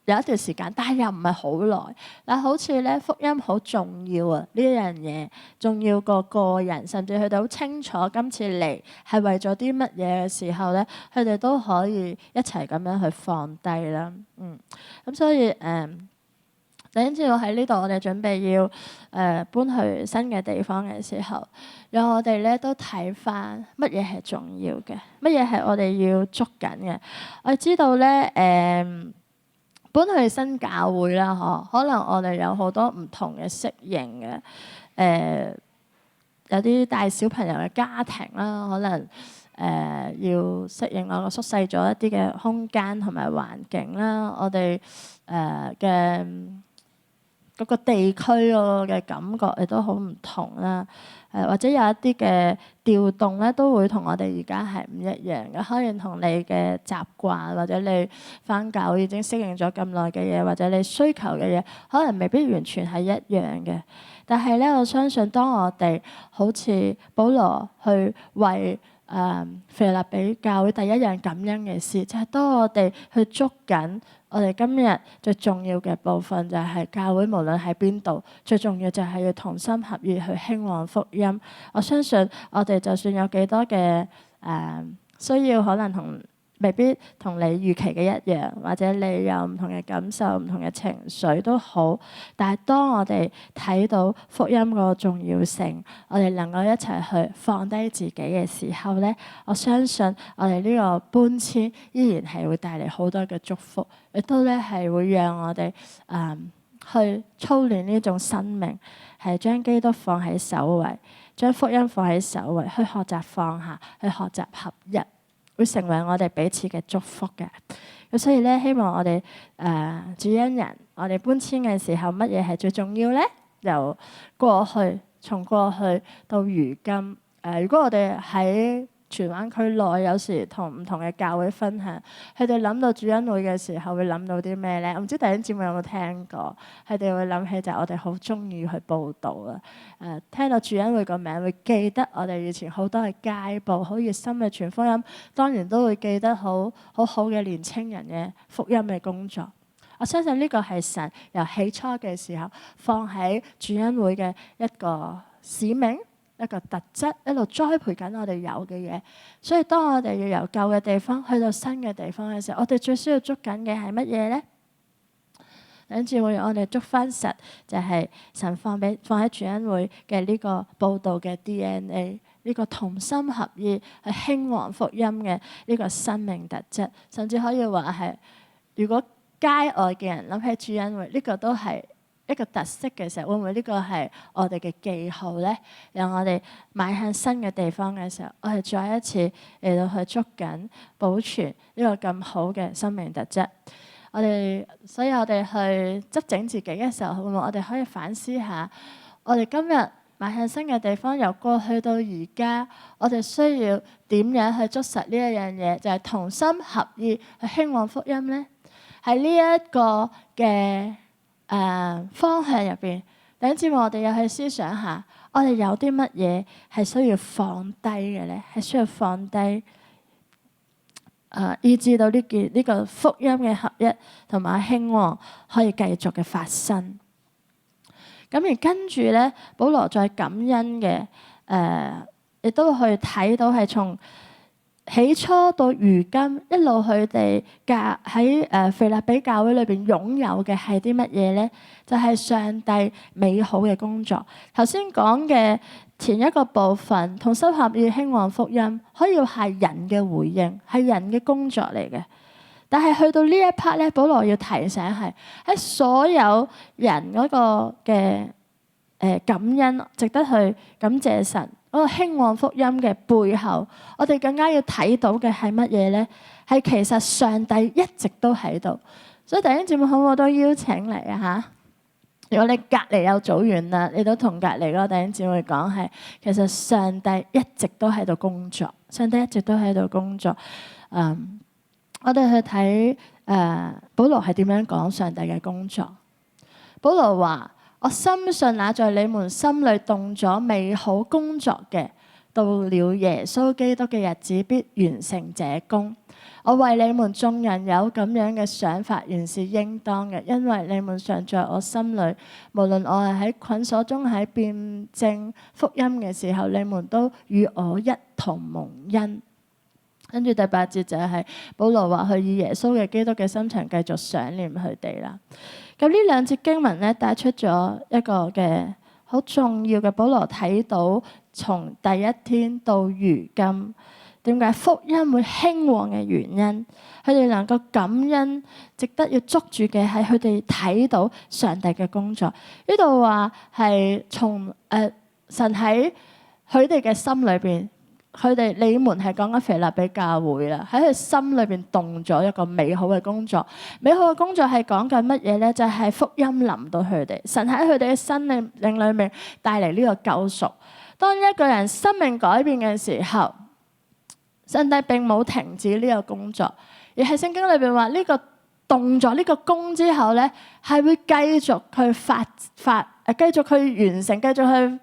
有一段時間，但係又唔係好耐。但好似咧福音好重要啊！呢樣嘢重要過個人，甚至佢哋好清楚今次嚟係為咗啲乜嘢嘅時候咧，佢哋都可以一齊咁樣去放低啦。咁所以弟兄姊妹喺呢度，我哋準備要搬去新嘅地方嘅時候，讓我哋咧都睇翻乜嘢係重要嘅，乜嘢係我哋要捉緊嘅。我知道咧搬去新教會啦，可能我哋有好多唔同嘅適應嘅，有啲帶小朋友嘅家庭啦，可能要適應我個縮細咗一啲嘅空間同埋環境啦，我哋嘅嗰個地區嘅感覺亦都好唔同啦。或者有一啲嘅調動咧，都會同我哋而家係唔一樣嘅。可能同你嘅習慣，或者你返教會已經適應咗咁耐嘅嘢，或者你需求嘅嘢，可能未必完全係一樣嘅。但係咧，我相信當我哋好似保羅去為腓立比教會第一樣感恩嘅事，就係當我哋去捉緊我哋今日最重要嘅部分，就係教會無論喺邊度，最重要就係要同心合意去興旺福音。我相信我哋就算有幾多嘅需要，可能未必同你預期嘅一樣，或者你有唔同嘅感受、唔同嘅情緒都好。但係當我哋睇到福音個重要性，我哋能夠一齊去放低自己嘅時候咧，我相信我哋呢個搬遷依然係會帶嚟好多嘅祝福，亦都咧係會讓我哋去操練呢種生命，係將基督放喺首位，將福音放喺首位，去學習放下，去學習合一，會成為我哋彼此嘅祝福嘅。咁所以咧，希望我哋主恩人，我哋搬遷嘅時候，乜嘢係最重要咧？由過去，從過去到如今。如果我哋喺荃灣區內有時同唔同嘅教會分享，佢哋諗到主恩會嘅時候會諗到啲咩咧？我唔知弟兄姊妹有冇聽過？佢哋會諗起就係我哋好中意去報道啊！聽到主恩會個名會記得我哋以前好多嘅街報，好熱心嘅傳福音，當然都會記得好嘅年青人嘅福音嘅工作。我相信呢個係神由起初嘅時候放喺主恩會嘅一個使命，一個特質，一路栽培緊我哋有嘅嘢。所以當我哋要由舊嘅地方去到新嘅地方嘅時候，我哋最需要捉緊嘅係乜嘢咧？等住我哋捉翻實，就係神放喺主恩會嘅呢個報道嘅 DNA， 呢個同心合意去興旺福音嘅呢個生命特質，甚至可以話係如果街外嘅人諗起主恩會，呢個都係一個特色嘅時候，會唔會呢個係我哋嘅記號咧？讓我哋邁向新嘅地方嘅時候，我哋再一次嚟到去捉緊保存呢個咁好嘅生命特質。所以我哋去執整自己嘅時候，會唔會我哋可以反思下，我哋今日邁向新嘅地方，由過去到而家，我哋需要點樣去捉實呢一樣嘢？就係同心合意去興旺福音咧。喺呢一個嘅方向入邊，弟兄姊妹，我哋又去思想下，我哋有啲乜嘢係需要放低嘅咧？係需要放低，以致到呢個福音嘅合一同埋興旺可以繼續嘅發生。咁而跟住咧，保羅再感恩嘅亦都去睇到係從起初到如今一路佢哋喺腓立比教會裏邊擁有嘅係啲乜嘢咧？就係上帝美好嘅工作。頭先講嘅前一個部分，同心合意興旺福音，可以係人嘅回應，係人嘅工作嚟嘅。但係去到呢一 part 咧，保羅要提醒係喺所有人嗰個嘅感恩，值得去感謝神。嗰個興旺福音嘅背後，我哋更加要睇到嘅係乜嘢咧？係其實上帝一直都喺度。所以弟兄姊妹好，我都邀請你啊嚇！如果你隔離有組員啦，你都同隔離嗰個弟兄姊妹講係，其實上帝一直都喺度工作，上帝一直都喺度工作。我哋去睇保羅係點樣講上帝嘅工作。保羅話：我深信那在你們心裏動咗美好工作嘅，到了耶穌基督嘅日子必完成這工。我為你們眾人有咁樣嘅想法，原是應當嘅，因為你們常在我心裏，無論我係喺捆鎖中喺辯證福音嘅時候，你們都與我一同蒙恩。跟住第8節就係保羅話佢以耶穌嘅基督嘅心情繼續想念佢哋啦。咁呢兩節經文咧帶出咗一個嘅好重要嘅，保羅睇到從第一天到如今，點解福音會興旺嘅原因，佢哋能夠感恩，值得要捉住嘅係佢哋睇到上帝嘅工作。呢度話係從神喺佢哋嘅心裏邊。你們係講緊腓立比教會啦，喺佢心裏邊動咗一個美好嘅工作。美好嘅工作係講緊乜嘢咧？就係福音臨到佢哋，神喺佢哋嘅生命裏面帶嚟呢個救贖。當一個人生命改變嘅時候，上帝並冇停止呢個工作，而係聖經裏邊話呢個動咗呢個工之後咧，係會繼續去繼續去完成，繼續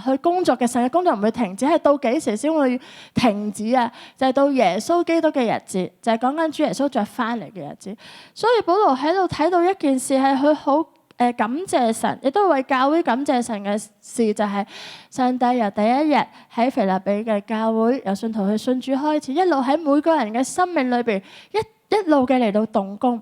去工作嘅。神嘅工作唔會停止，係到幾時先會停止啊？就係到耶穌基督嘅日子，就係講緊主耶穌再翻嚟嘅日子。所以保羅喺度睇到一件事係佢好感謝神，亦都為教會感謝神嘅事，就係上帝由第一日喺腓立比嘅教會由信徒去信主開始，一路喺每個人嘅生命裏邊一路嘅嚟到動工。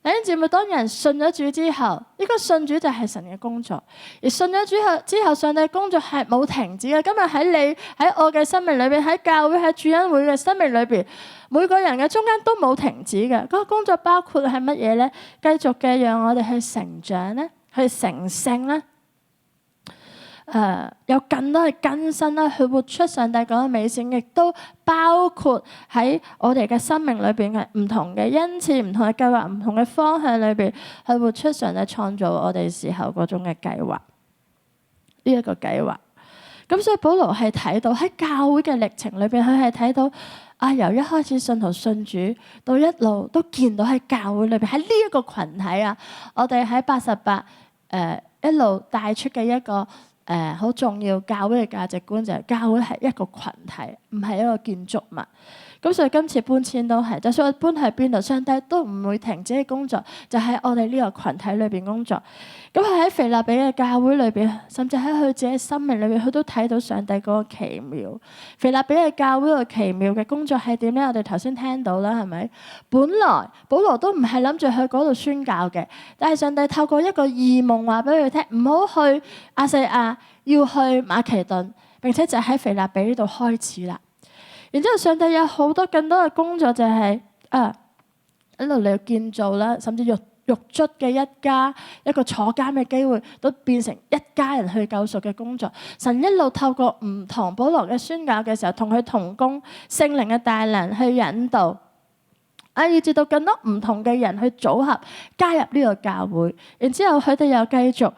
弟兄姊妹，當人信咗主之後，呢個信主就係神嘅工作，而信咗主之後，上帝嘅工作係冇停止嘅。今日喺你喺我嘅生命裏邊，喺教會喺主恩會嘅生命裏邊，每個人嘅中間都冇停止嘅。嗰個工作包括係乜嘢咧？繼續嘅讓我哋去成長咧，去成聖咧。有更多嘅更新啦，去活出上帝嗰個美善，亦都包括喺我哋嘅生命裏邊嘅唔同嘅恩賜、唔同嘅計劃、唔同嘅方向裏邊，去活出上帝創造我哋時候嗰種嘅計劃。呢一個計劃，咁所以保羅係睇到喺教會嘅歷程裏邊，佢係睇到由一開始信徒信主到一路都見到喺教會裏邊喺呢一個群體我哋喺88一路帶出嘅一個好重要教會嘅價值觀就係教會係一個群體，唔係一個建築物。咁所以今次搬遷都係，就算我搬去邊度，上帝都唔會停止嘅工作，就喺我哋呢個群體裏邊工作。咁佢喺腓立比嘅教會裏邊，甚至喺佢自己生命裏邊，佢都睇到上帝嗰個奇妙。腓立比嘅教會個奇妙嘅工作係點咧？我哋頭先聽到啦，係咪？本來保羅都唔係諗住去嗰度宣教嘅，但係上帝透過一個異夢話俾佢聽，唔好去亞細亞，要去馬其頓，並且就喺腓立比呢度開始啦。然之後，上帝有好多更多嘅工作，就係一路嚟建造啦，甚至獄卒嘅一家，一個坐監嘅機會，都變成一家人去救贖嘅工作。神一路透過唔同保羅嘅宣教嘅時候，同佢同工，聖靈嘅大能去引導，以至到更多唔同嘅人去組合加入呢個教會。然之後佢哋又繼續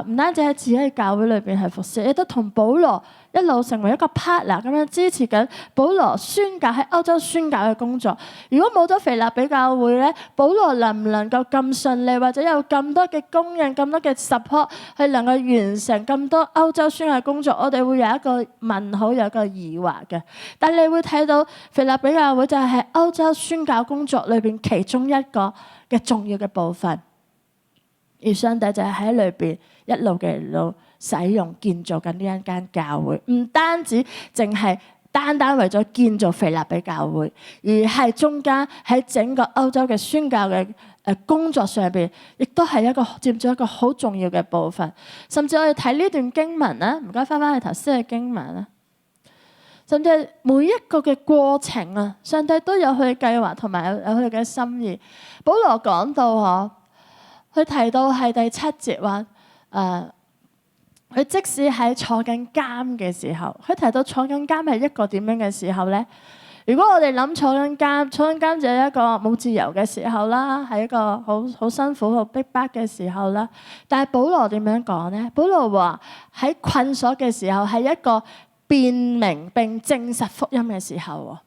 唔單止喺自己嘅教會裏邊係服侍，亦都同保羅一路成為一個 partner 咁樣支持緊保羅宣教喺歐洲宣教嘅工作。如果冇咗腓立比教會咧，保羅能唔能夠咁順利，或者有咁多嘅供應、咁多嘅 support 去能夠完成咁多歐洲宣教工作，我哋會有一個問號，有一個疑惑嘅。但你會睇到腓立比教會就係歐洲宣教工作裏邊其中一個嘅重要嘅部分，而上帝就係喺裏邊一路嘅路使用建造緊呢一間教會，唔單止淨係單單為咗建造腓立比教會，而係中間喺整個歐洲嘅宣教嘅工作上邊，亦都係佔咗一個好重要嘅部分。甚至我哋睇呢段經文咧，唔該翻返去頭先嘅經文啦。甚至每一個嘅過程上帝都有佢嘅計劃同埋有佢嘅心意。保羅講到佢提到係第7節話佢即使喺坐緊監嘅時候，佢提到坐緊監係一個點樣嘅時候咧？如果我哋諗坐緊監就係一個冇自由嘅時候啦，係一個好辛苦、好逼迫嘅時候啦。但係保羅點樣講咧？保羅話喺困鎖嘅時候係一個辨明並證實福音嘅時候。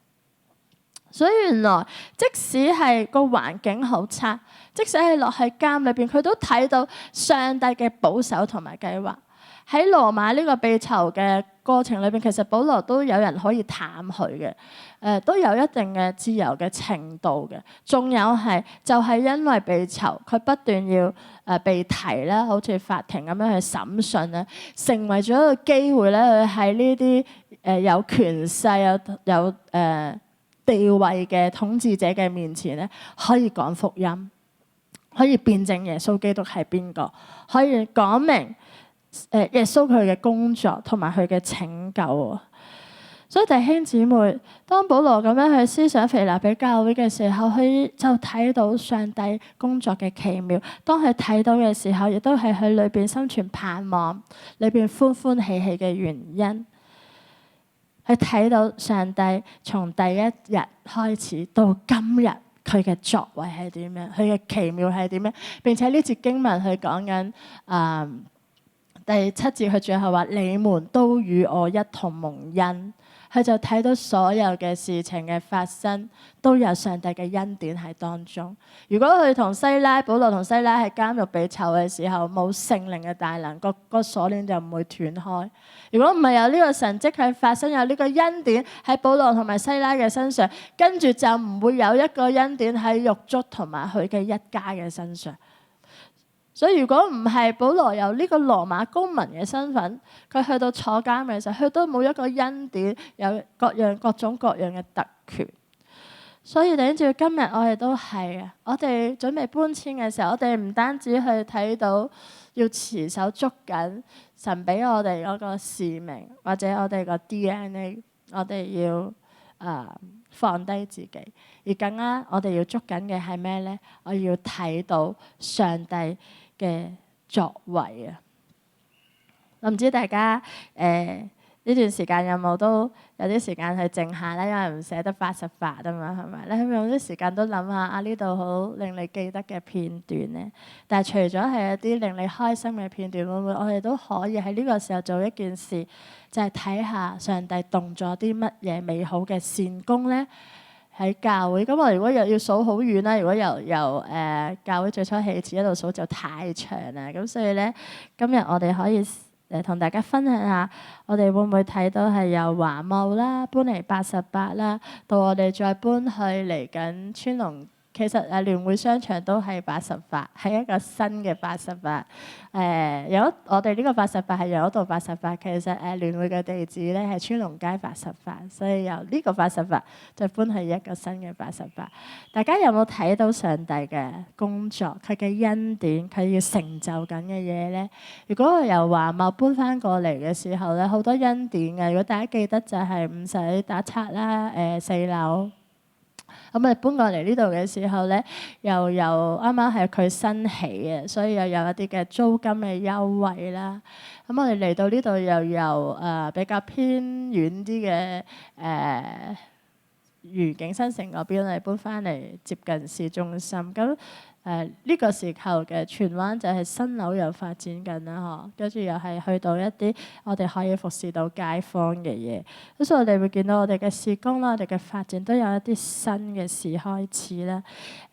所以原來即使係個環境好差，即使係落喺監裏邊，佢都睇到上帝嘅保守同埋計劃。喺羅馬呢個被囚嘅過程裏邊，其實保羅都有人可以探佢嘅，都有一定嘅自由嘅程度嘅。仲有就係因為被囚，佢不斷要被提啦，好似法庭咁樣去審訊咧，成為咗一個機會咧，佢喺呢啲有權勢有地位嘅統治者嘅面前咧，可以講福音，可以辯證耶穌基督係邊個，可以講明耶穌佢嘅工作同埋佢嘅拯救。所以弟兄姊妹，當保羅咁樣去思想腓立比教會嘅時候，佢就睇到上帝工作嘅奇妙。當佢睇到嘅時候，亦都係佢裏邊生存盼望、裏邊歡歡喜喜嘅原因。佢睇到上帝從第一日開始到今日，佢嘅作為係點樣，佢嘅奇妙係點樣。並且呢節經文佢講緊第7節，佢最後話：你們都與我一同蒙恩。佢就睇到所有嘅事情嘅發生都有上帝嘅恩典喺當中。如果佢同保羅同西拉喺監獄被囚嘅時候冇聖靈嘅大能，個鎖鏈就唔會斷開。如果唔係有呢個神蹟係發生，有呢個恩典喺保羅同埋西拉嘅身上，跟住就唔會有一個恩典喺獄卒同埋佢嘅一家嘅身上。所以如果唔係保羅有呢個羅馬公民嘅身份，佢去到坐監嘅時候，佢都冇一個恩典，有各種各樣嘅特權。所以等住今日我哋都係我哋準備搬遷嘅時候，我哋唔單止去睇到要持守捉緊神俾我哋嗰個使命，或者我哋個 DNA， 我哋要放低自己，而更加我哋要捉緊嘅係咩咧？我要睇到上帝嘅作為啊！我唔知大家有呢段時間有冇都有啲時間去靜下咧？因為唔捨得88啊嘛，係咪？你係咪有啲時間都諗下啊？呢度好令你記得嘅片段咧？但係除咗係一啲令你開心嘅片段，會唔會我哋都可以喺呢個時候做一件事，就係睇下上帝動咗啲乜嘢美好嘅善功咧？喺教會咁，我如果又要數好遠啦，如果由教會最初起始一路數就太長啦。咁所以咧，今日我哋可以同大家分享下，我哋會唔會睇到係由華茂啦搬嚟88啦，到我哋再搬去嚟緊川龍。其實聯會商場都係88，係一個新嘅88。有我哋呢個88係由嗰度88，其實聯會嘅地址咧係川龍街88，所以由呢個88就搬去一個新嘅88。大家有冇睇到上帝嘅工作？佢嘅恩典，佢要成就緊嘅嘢咧？如果我由華茂搬翻過嚟嘅時候咧，好多恩典嘅。如果大家記得就係唔使打拆啦，4樓。咁我哋搬過嚟呢度嘅時候咧，又有啱啱係佢新起嘅，所以又有一啲嘅租金嘅優惠啦。咁我哋嚟到呢度又由比較偏遠啲嘅愉景新城嗰邊嚟搬翻嚟接近市中心。咁呢個時候嘅荃灣就係新樓又發展緊啦，嗬，跟住又係去到一啲我哋可以服侍到街坊嘅嘢。咁所以我哋會見到我哋嘅事工啦，我哋嘅發展都有一啲新嘅事開始啦。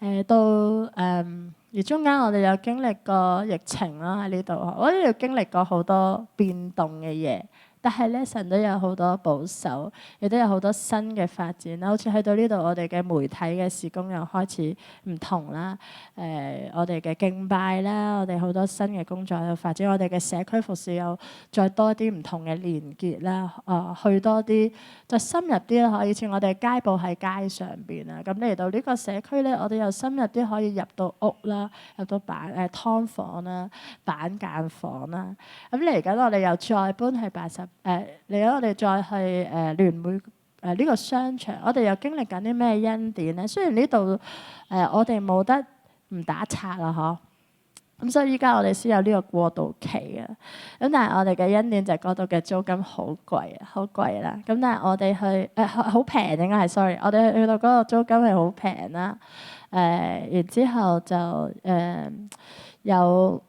而中間我哋有經歷過疫情啦喺呢度，我哋要經歷過好多變動嘅嘢。但係咧，神都有好多保守，亦都有好多新嘅發展啦。好似去到呢度，我哋嘅媒體嘅事工又開始唔同啦。我哋嘅敬拜啦，我哋好多新嘅工作喺度發展。我哋嘅社區服侍又再多啲唔同嘅連結啦。去多啲就深入啲啦。以前我哋街佈喺街上邊啊，咁嚟到呢個社區咧，我哋又深入啲可以入到屋啦，入到劏房啦、板間房啦。咁嚟緊我哋又再搬去80。嚟咗我哋再去聯會呢個商場，我哋又經歷緊啲咩恩典咧？雖然呢度我哋冇得唔打拆啦，嗬。咁所以依家我哋先有呢個過渡期啊。咁但係我哋嘅恩典就係嗰度嘅租金好貴啊，好貴啦。咁但係我哋去好平應該係 sorry，我哋去到嗰個租金係好平啦。然之後就有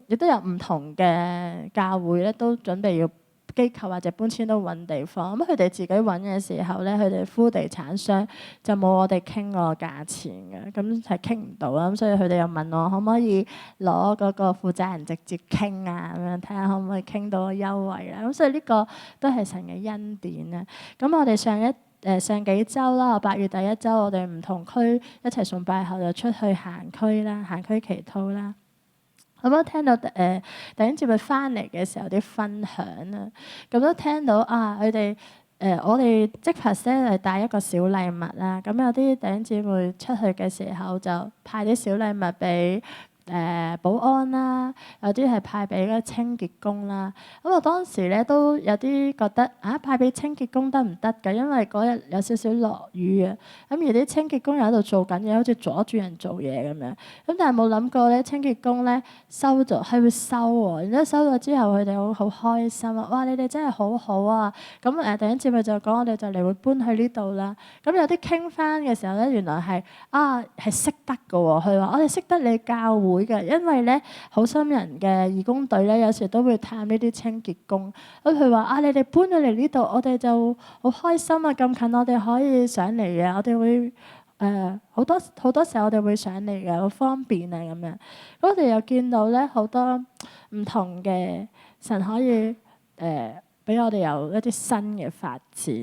亦都有唔同嘅教會咧，都準備要機構或者搬遷都揾地方。咁佢哋自己揾嘅時候咧，佢哋呼地產商就冇我哋傾個價錢嘅，咁係傾唔到啦。咁所以佢哋又問我可唔可以攞嗰個負責人直接傾啊，咁樣睇下可唔可以傾到個優惠啦。咁所以呢個都係神嘅恩典啊。咁我哋上幾週啦，8月第一週我哋唔同區一齊崇拜後就出去行區啦，行區祈禱啦。咁我聽到弟兄姊妹翻嚟嘅時候啲分享啦，咁都聽到啊，佢哋我哋即刻咧係帶一個小禮物啦。咁有啲弟兄姊妹出去嘅時候就派啲小禮物俾保安啦，有啲係派俾嗰清潔工啦。咁我當時咧都有啲覺得派俾清潔工得唔得㗎？因為嗰日有少少落雨啊。咁而啲清潔工又喺度做緊嘢，好似阻住人做嘢咁樣。咁但係冇諗過咧，清潔工咧收咗係會收喎。然之後收咗之後，佢哋好開心啊！哇，你哋真係好好啊！咁弟兄姊妹就講，我哋就嚟會搬去呢度啦。咁有啲傾翻嘅時候咧，原來係識得㗎喎。佢話我哋識得你教會嘅，因為咧好心人嘅義工隊咧，有時都會探呢啲清潔工。咁佢話你哋搬咗嚟呢度，我哋就好開心啊！咁近我哋可以上嚟嘅，我哋會好多時候我哋會上嚟嘅，好方便啊咁樣。咁我哋又見到咧好多唔同嘅神可以俾我哋有一啲新嘅發展。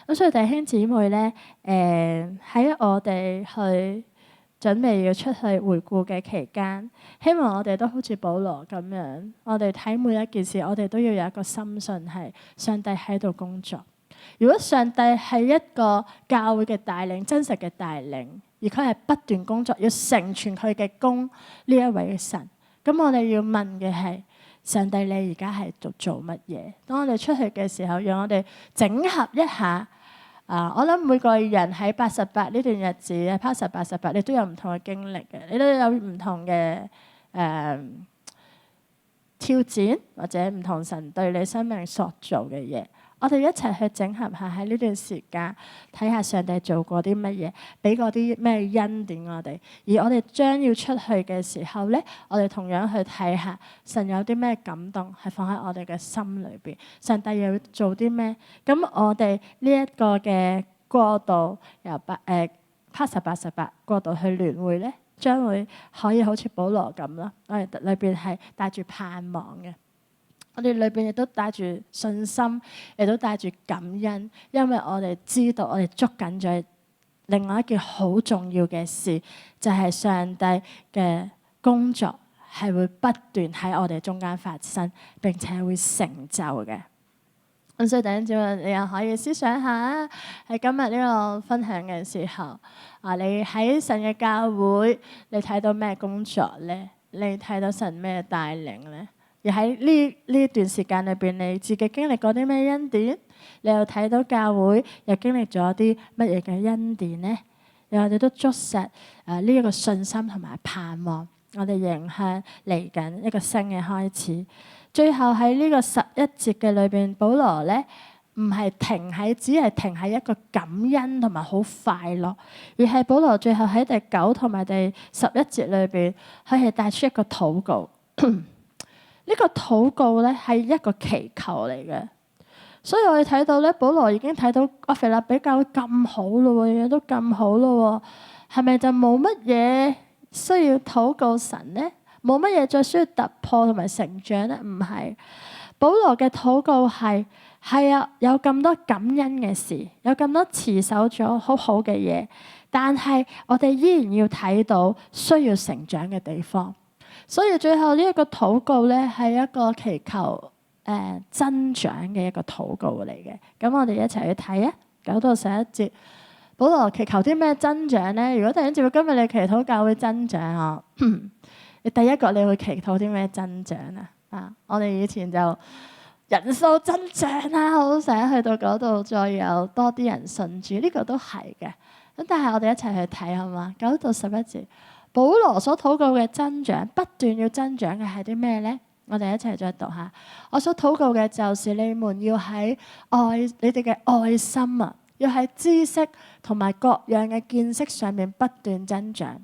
咁所以弟兄姊妹咧喺我哋去準備要出去回顧嘅期間，希望我哋都好似保羅咁樣，我哋睇每一件事，我哋都要有一個深信係上帝喺度工作。如果上帝係一個教會嘅帶領，真實嘅帶領，而佢係不斷工作，要成全佢嘅工呢一位嘅神，咁我哋要問嘅係上帝，你而家係做乜嘢？當我哋出去嘅時候，讓我哋整合一下。我諗每個人喺88呢段日子，88，你都有唔同嘅經歷嘅，你都有唔同嘅挑挑戰或者唔同神對你生命所做嘅嘢。我哋一齊去整合下喺呢段時間，睇下上帝做過啲乜嘢，俾過啲咩恩典我哋。而我哋將要出去嘅時候咧，我哋同樣去睇下神有啲咩感動係放喺我哋嘅心裏邊，上帝又要做啲咩？咁我哋呢一個嘅過渡由88過渡去聯會咧，將會可以好似保羅咁啦，我哋裏邊係帶住盼望嘅。我哋裏邊亦都帶住信心，亦都帶住感恩，因為我哋知道我哋捉緊咗另外一件好重要嘅事，就係上帝嘅工作係會不斷喺我哋中間發生，並且會成就嘅。咁所以弟兄姊妹，你又可以思想下喺今日呢個分享嘅時候，你喺神嘅教會，你睇到咩工作咧？你睇到神咩帶領咧？而喺呢段時間裏邊，你自己經歷過啲咩恩典？你又睇到教會又經歷咗啲乜嘢嘅恩典呢？我哋都捉實呢一個信心同埋盼望，我哋迎向嚟緊一個新嘅開始。最後喺呢個11節嘅裏邊，保羅咧唔係只係停喺一個感恩同埋好快樂，而係保羅最後喺第9同埋第11節裏邊，佢係帶出一個禱告。呢個禱告咧係一個祈求嚟嘅，所以我哋睇到咧，保羅已經睇到腓立比教會咁好咯，嘢都咁好咯，係咪就冇乜嘢需要禱告神咧？冇乜嘢再需要突破同埋成長咧？唔係，保羅嘅禱告係啊，有咁多感恩嘅事，有咁多持守咗好好嘅嘢，但係我哋依然要睇到需要成長嘅地方。所以最後呢一個禱告咧，係一個祈求增長嘅一個禱告嚟嘅。咁我哋一齊去睇啊，9到11節，保羅祈求啲咩增長咧？如果弟兄姊妹今日你祈禱教會增長啊，你第一個你會祈禱啲咩增長啊？我哋以前就人數增長啦，好想去到嗰度再有多啲人信主，呢個都係嘅。咁但係我哋一齊去睇好嘛？9到11節。保羅所禱告嘅增長，不斷要增長嘅係啲咩咧？我哋一齊再讀下。我所禱告嘅就是你們要喺你哋嘅愛心啊，要喺知識同埋各樣嘅見識上面不斷增長，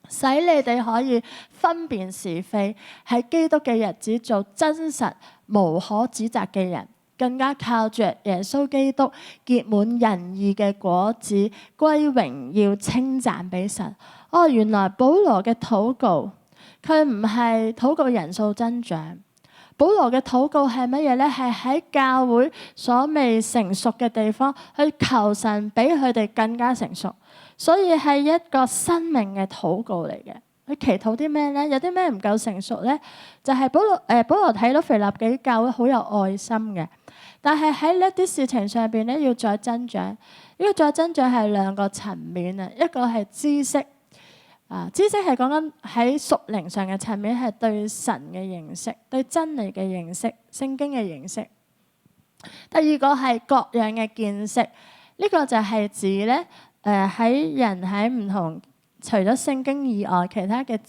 使你哋可以分辨是非，喺基督嘅日子做真實無可指責嘅人，更加靠着耶穌基督結滿仁義嘅果子，歸榮耀稱讚俾神。原來保羅嘅禱告，佢唔係禱告人數增長。保羅嘅禱告係乜嘢咧？係喺教會所未成熟嘅地方，去求神俾佢哋更加成熟。所以係一個生命嘅禱告嚟嘅。佢祈禱啲咩咧？有啲咩唔夠成熟咧？就係保羅睇到腓立比教會好有愛心嘅，但係喺呢啲事情上邊咧要再增長。呢個再增長係兩個層面啊，一個係知識。知識係講緊喺屬靈上嘅層面，係對神嘅認識、對真理嘅認識、聖經嘅認識。第二個係各樣嘅見識，呢個就係指咧喺人喺唔同除咗聖經以外其他嘅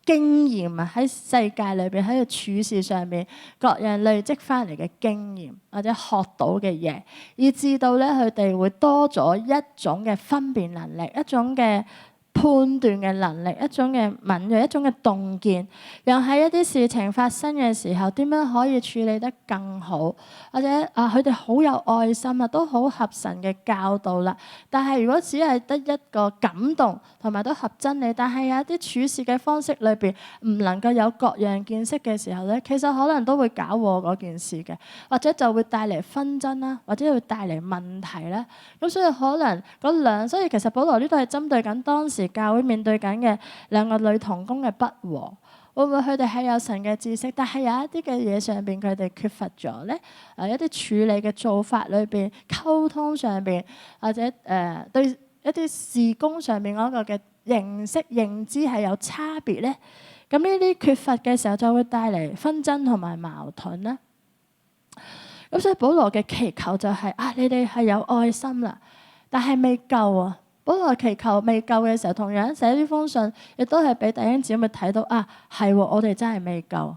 經驗啊，喺世界裏邊喺個處事上面各樣累積翻嚟嘅經驗或者學到嘅嘢，以至到咧佢哋會多咗一種嘅分辨能力，一種嘅判斷嘅能力，一種嘅敏銳，一種嘅洞見，讓喺一啲事情發生嘅時候，點樣可以處理得更好，或者佢哋好有愛心啊，都好合神嘅教導啦。但係如果只係得一個感動同埋都合真理，但係有一啲處事嘅方式裏邊唔能夠有各樣見識嘅時候咧，其實可能都會搞禍嗰件事嘅，或者就會帶嚟紛爭啦，或者會帶嚟問題啦。咁所以可能所以其實保羅呢度係針對緊當時教會面對緊嘅兩個女同工嘅不和，會唔會佢哋係有神嘅知識，但係有一啲嘅嘢上邊佢哋缺乏咗咧？一啲處理嘅做法裏邊、溝通上邊，或者對一啲事工上面嗰個嘅認識、認知係有差別咧？咁呢啲缺乏嘅時候就會帶嚟紛爭同埋矛盾啦。咁所以保羅嘅祈求就係你哋係有愛心啦，但係未夠啊。保羅祈求未夠嘅時候，同樣寫呢封信，亦都係俾弟兄姊妹睇到係我哋真係未夠。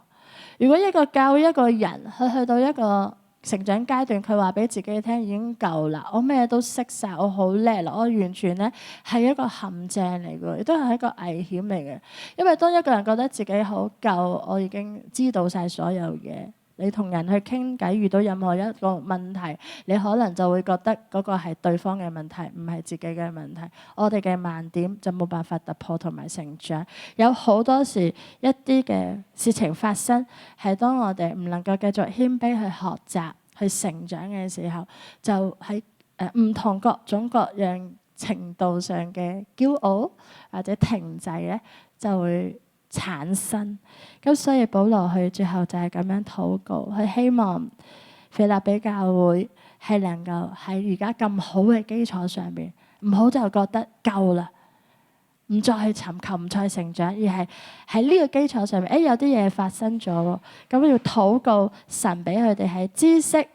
如果一個教會一個人，佢去到一個成長階段，佢話俾自己聽已經夠啦，我咩都識晒，我好叻啦，我完全咧係一個陷阱嚟嘅，亦都係一個危險嚟嘅。因為當一個人覺得自己好夠，我已經知道晒所有嘢。你同人去傾偈，遇到任何一個問題，你可能就會覺得嗰個係對方嘅問題，唔係自己嘅問題。我哋嘅盲點就冇辦法突破同埋成長。有好多時一啲嘅事情發生，係當我哋唔能夠繼續謙卑去學習、去成長嘅時候，就喺唔同各種各樣程度上嘅驕傲或者停滯咧，就會產生。咁所以保羅佢最後就係咁樣禱告，佢希望腓立比教會係能夠喺而家咁好嘅基礎上邊，唔好就覺得夠啦，唔再去尋求，唔再成長，而係喺呢個基礎上面，有啲嘢發生咗喎，咁要禱告神俾佢哋喺知識、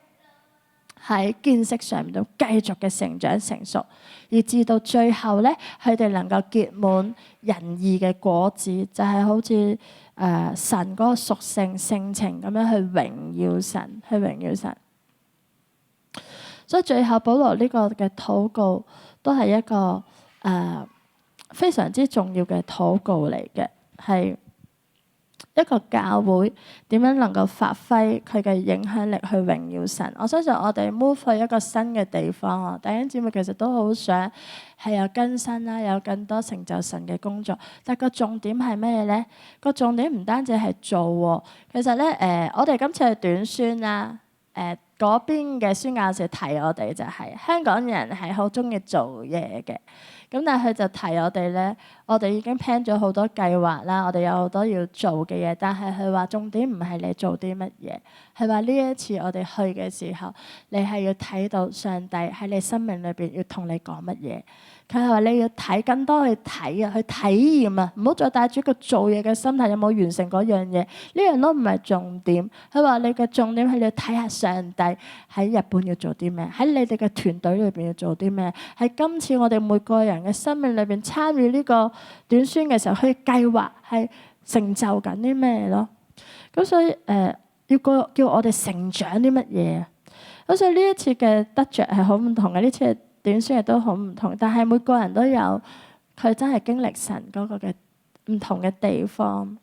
喺見識上面都繼續嘅成長成熟，以至到最後咧，佢哋能夠結滿仁義嘅果子，就係好似神嗰個屬性性情咁樣去榮耀神，去榮耀神。所以最後保羅呢個嘅禱告都係一個非常之重要嘅禱告嚟嘅，係一個教會點樣能夠發揮佢嘅影響力去榮耀神。我相信我哋 move 去一個新嘅地方啊，弟兄姊妹其實都好想係有更新啦，有更多成就神嘅工作。但個重點係咩咧？個重點唔單止係做喎，其實咧我哋今次係短宣啦，嗰邊嘅宣教士提我哋就係香港人係好中意做嘢嘅。咁但係佢就提我哋咧，我哋已經 plan 咗好多計劃啦，我哋有好多要做嘅嘢，但係佢話重點唔係你做啲乜嘢，係話呢一次我哋去嘅時候，你係要睇到上帝喺你生命裏邊要同你講乜嘢。佢係話你要睇更多去睇啊，去體驗啊，唔好再帶住一個做嘢嘅心態，有冇完成嗰樣嘢？呢樣都唔係重點。佢話你嘅重點係你要睇下上帝喺日本要做啲咩，喺你哋嘅團隊裏邊要做啲咩，喺今次我哋每個人嘅生命裏邊參與呢個短宣嘅時候，去計劃係成就緊啲咩咯。咁所以要叫我哋成長啲乜嘢啊？咁所以呢一次嘅得着係好唔同嘅，呢次嘅短宣亦都好唔同，但係每個人都有佢真係經歷神嗰個嘅唔同嘅地方。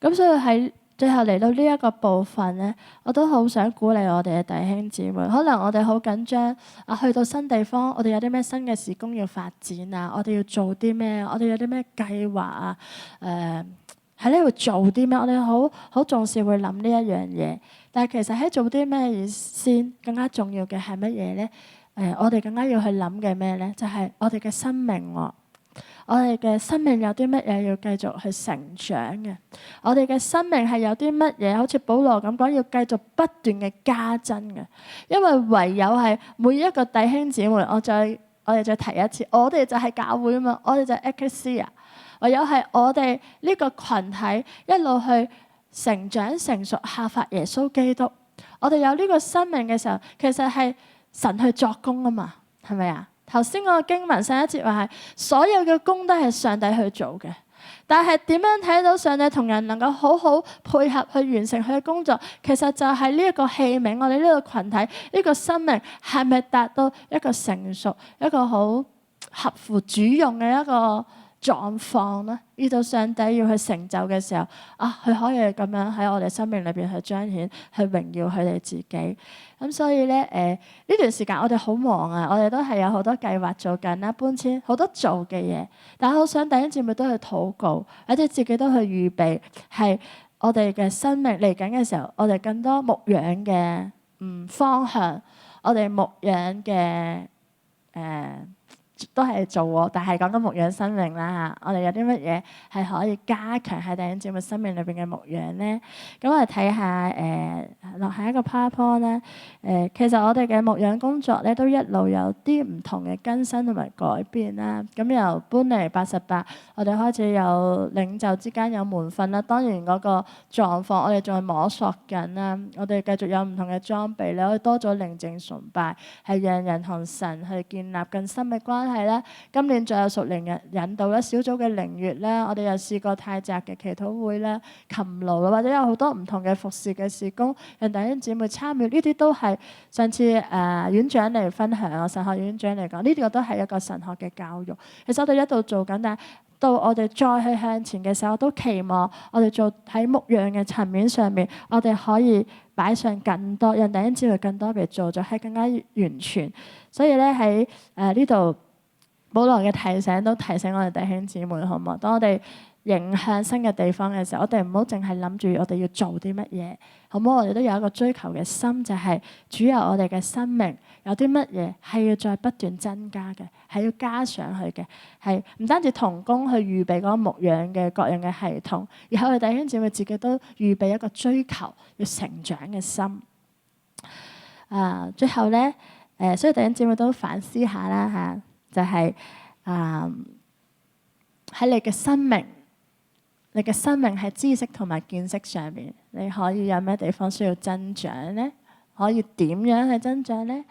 咁所以喺最後嚟到呢一個部分咧，我都好想鼓勵我哋嘅弟兄姊妹。可能我哋好緊張啊，去到新地方，我哋有啲咩新嘅事工要發展啊，我哋要做啲咩？我哋有啲咩計劃啊？喺呢度做啲咩？我哋好重視會諗呢一樣嘢。但係其實喺做啲咩先，更加重要嘅係乜嘢咧？我哋更加要去諗嘅咩咧？就係我哋嘅生命喎。我哋嘅生命有啲乜嘢要繼續去成長嘅？我哋嘅生命係有啲乜嘢？好似保羅咁講，要繼續不斷嘅加增嘅。因為唯有係每一個弟兄姊妹，我哋再提一次，我哋就係教會啊嘛，我哋就係 Ecclesia。唯有係我哋呢個群體一路去成長成熟，效法耶穌基督。我哋有呢個生命嘅時候，其實係神去作工啊嘛，係咪啊？頭先嗰個經文上一節話係所有嘅工都係上帝去做嘅，但係點樣睇到上帝同人能夠好好配合去完成佢嘅工作？其實就係呢一個器皿，我哋呢個群體呢個生命係咪達到一個成熟、一個好合乎主用嘅一個狀況咧？遇到上帝要去成就嘅時候啊，佢可以咁樣喺我哋生命裏邊去彰顯、去榮耀佢哋自己。咁所以咧，呢段時間我哋好忙啊，我哋都係有好多計劃做緊啦，搬遷好多做嘅嘢。但係好想弟兄姊妹都去禱告，或者自己都去預備，係我哋嘅生命嚟緊嘅時候，我哋更多牧養嘅方向，我哋牧養嘅都係做喎，但係講緊牧養生命啦嚇，我哋有啲乜嘢係可以加強喺弟兄姊妹生命裏邊嘅牧養咧？咁我哋睇下落下一個 PowerPoint 咧。其實我哋嘅牧養工作咧都一路有啲唔同嘅更新同埋改變啦。咁由搬嚟88，我哋開始有領袖之間有門訓啦。當然嗰個狀況我哋仲係摸索緊啦。我哋繼續有唔同嘅裝備咧，我哋多咗寧靜崇拜，係讓人同神去建立更深嘅關係係咧，今年仲有屬靈引導咧，小組嘅靈月咧，我哋又試過太窄嘅祈禱會咧、琴爐或者有好多唔同嘅服侍嘅事工，讓弟兄姊妹參與，呢啲都係上次院長嚟分享，神學院長嚟講，呢個都係一個神學嘅教育。其實我哋一度做緊，但係到我哋再去向前嘅時候，我都期望我哋做喺牧養嘅層面上面，我哋可以擺上更多，讓弟兄姊妹更多被做咗係更加完全。所以咧喺呢度，保羅嘅提醒都提醒我哋弟兄姊妹，好唔好？當我哋迎向新嘅地方嘅時候，我哋唔好淨係諗住我哋要做啲乜嘢，好唔好？我哋都有一個追求嘅心，就係主由我哋嘅生命有啲乜嘢係要再不斷增加嘅，係要加上去嘅，係唔單止同工去預備嗰個牧養嘅各樣嘅系統，而係我哋弟兄姊妹自己都預備一個追求要成長嘅心。最後咧，所以弟兄姊妹都反思下啦嚇，就係喺你嘅生命。你嘅生命喺知識同埋見識上面，你可以有咩地方需要增長呢？可以點樣去增長呢？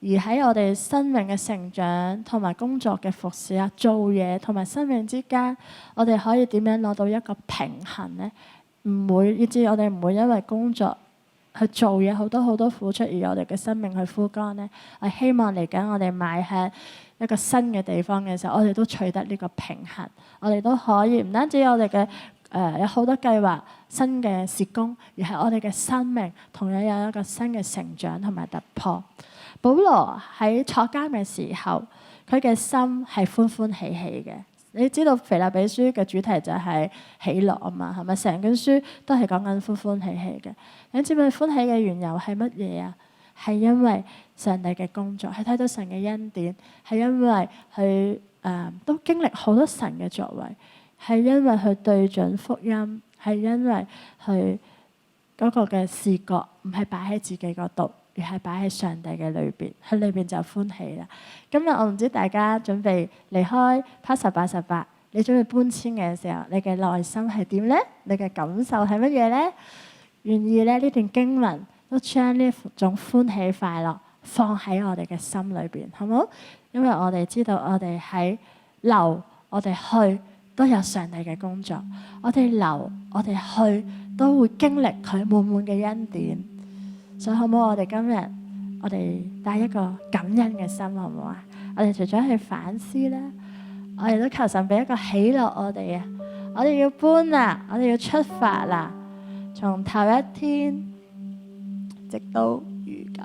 而喺我哋生命嘅成長同埋工作嘅服侍啊、做嘢同埋生命之間，我哋可以點樣攞到一個平衡呢？唔會，以至我哋唔會因為工作去做嘢好多好多付出，而我哋嘅生命去枯乾呢？我希望嚟緊我哋邁向一個新嘅地方嘅時候，我哋都取得呢個平衡，我哋都可以唔單止我哋嘅有好多計劃、新嘅事工，而係我哋嘅生命同樣有一個新嘅成長同埋突破。保羅喺坐監嘅時候，佢嘅心係歡歡喜喜嘅。你知道腓立比書嘅主題就係喜樂啊嘛，係咪？成卷書都係講緊歡歡喜喜嘅。你知唔知歡喜嘅緣由係乜嘢啊？係因為上帝嘅工作，係睇到神嘅恩典，係因為佢都經歷好多神嘅作為，係因為佢對準福音，係因為佢嗰個嘅視覺唔係擺喺自己嗰度，而係擺喺上帝嘅裏邊，喺裏邊就歡喜啦。今日我唔知大家準備離開 Part18，你準備搬遷嘅時候，你嘅內心係點呢？你嘅感受係乜嘢呢？願意咧呢段經文都將呢種歡喜快樂放喺我哋嘅心裏邊，好唔好？因為我哋知道我哋喺留，我哋去都有上帝嘅工作，我哋留，我哋去都會經歷佢滿滿嘅恩典。所以好唔好？我哋今日我哋帶一個感恩嘅心，好唔好啊？我哋除咗去反思啦，我哋都求神俾一個喜樂我哋啊！我哋要搬啦，我哋要出發啦，從頭一天直到如今，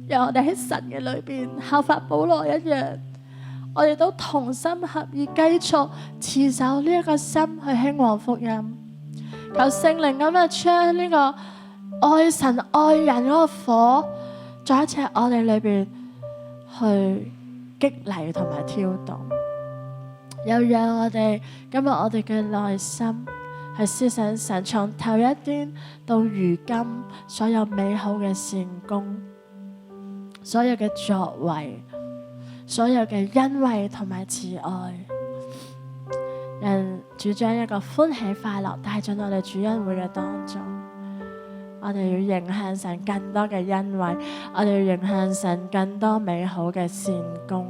讓我哋喺神嘅裏邊效法保羅一樣，我哋都同心合意繼續持守呢一個心去興旺福音。求聖靈咁樣將呢個愛神愛人嗰個火，再一次喺我哋裏邊去激勵同埋挑動，又讓我哋今日我哋嘅內心係思想神從頭一天到如今所有美好嘅善功，所有嘅作為，所有嘅恩惠同埋慈愛，讓主將一個歡喜快樂帶進我哋主恩會嘅當中。我哋要迎向神更多嘅恩惠，我哋要迎向神更多美好嘅善功。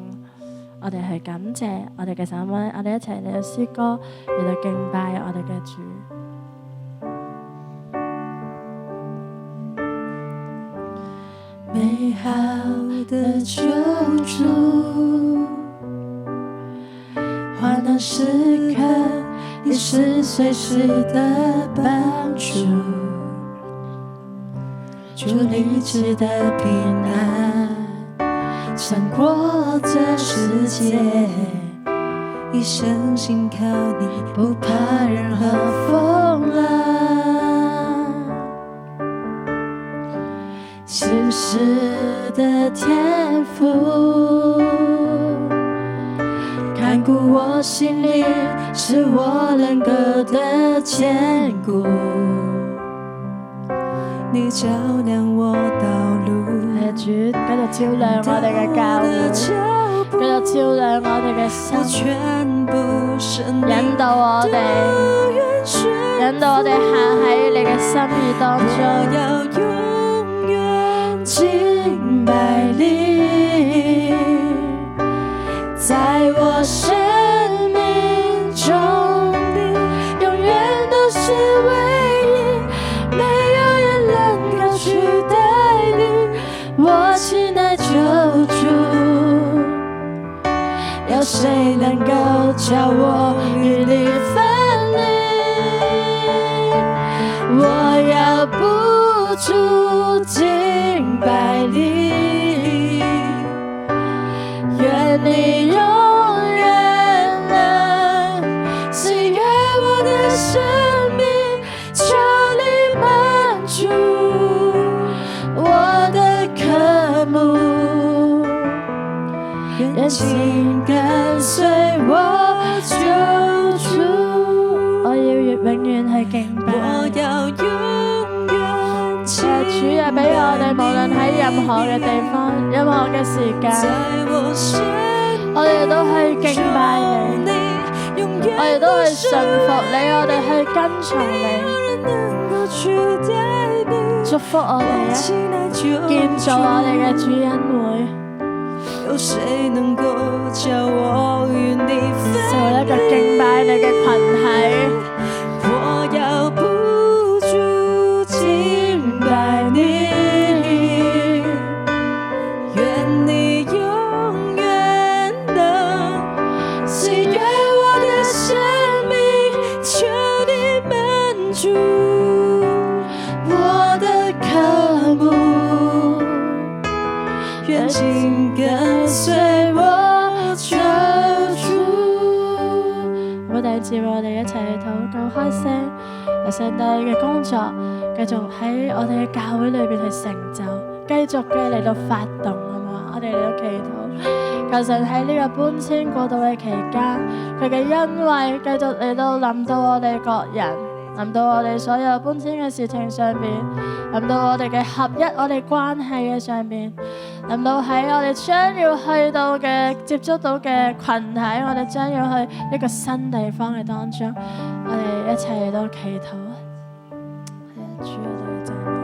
我哋去感謝我哋嘅神，我哋一齊嚟到詩歌，嚟到敬拜我哋嘅主。美好的救主，患難時刻你是隨時的幫助，主你賜的平安勝過這世界，一生信靠你，不怕任何風浪。信實的天父，看顧我心靈，使我能夠得堅固。你照亮我道路，主繼續照亮我哋嘅教會，繼續照亮我哋嘅心，引導我哋，引導我哋行喺你嘅心意當中。敬拜你。有誰能夠叫我與你分離？我要不住敬拜你，願你永遠能喜悅我的生命，求你滿足我的渴慕，願心跟隨我救主。我要永遠去敬拜，我要永遠敬拜。主啊，俾我哋無論喺任何嘅地方、任何嘅時間，我哋都去敬拜你，我哋都去順服你，我哋去跟從你，祝福我哋啊，建造我哋嘅主恩會，成為一個敬拜你嘅群體。我要不住敬拜你，願你永遠能喜悅我的生命，求你滿足我的渴慕，願心跟隨我救主。我哋接我哋一齊去禱告，開聲，由上帝嘅工作繼續喺我哋嘅教會裏邊去成就，繼續嘅嚟到發動啊嘛！我哋嚟到祈禱，求神喺呢個搬遷過渡嘅期間，佢嘅恩惠繼續嚟到臨到我哋各人，臨到我哋所有搬遷嘅事情上邊，臨到我哋嘅合一，我哋關係嘅上邊，臨到喺我哋將要去到嘅接觸到嘅群體，我哋將要去一個新地方嘅當中，我哋一齊嚟到祈禱。主，我哋讚美你。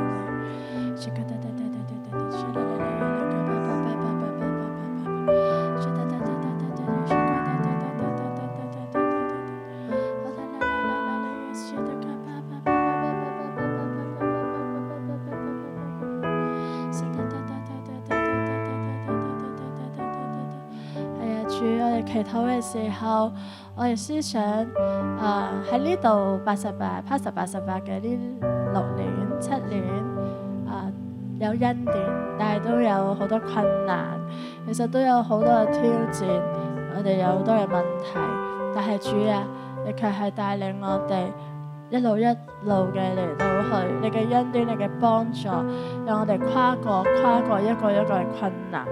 祈禱嘅時候，我哋思想喺呢度88嘅呢6年7年有恩典，但係都有好多困難，其實都有好多嘅挑戰，我哋有好多嘅問題，但係主啊，你卻係帶領我哋一路嘅嚟到去，你嘅恩典，你嘅幫助，讓我哋跨過一個一個嘅困難，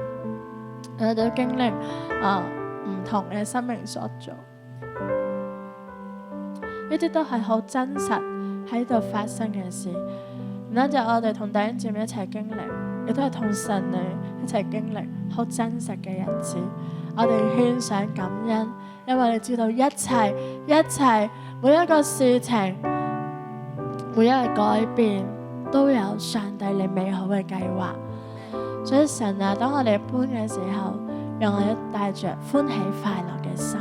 我哋都經歷唔同嘅生命所做，呢啲都係好真實喺度發生嘅事。唔單止我哋同弟兄姊妹一齊經歷，亦都係同神你一齊經歷好真實嘅日子。我哋獻上感恩，因為你知道一切每一個事情，每一個改變都有上帝你美好嘅計劃。所以神啊，當我哋搬嘅時候，讓我哋帶着歡喜快樂嘅心。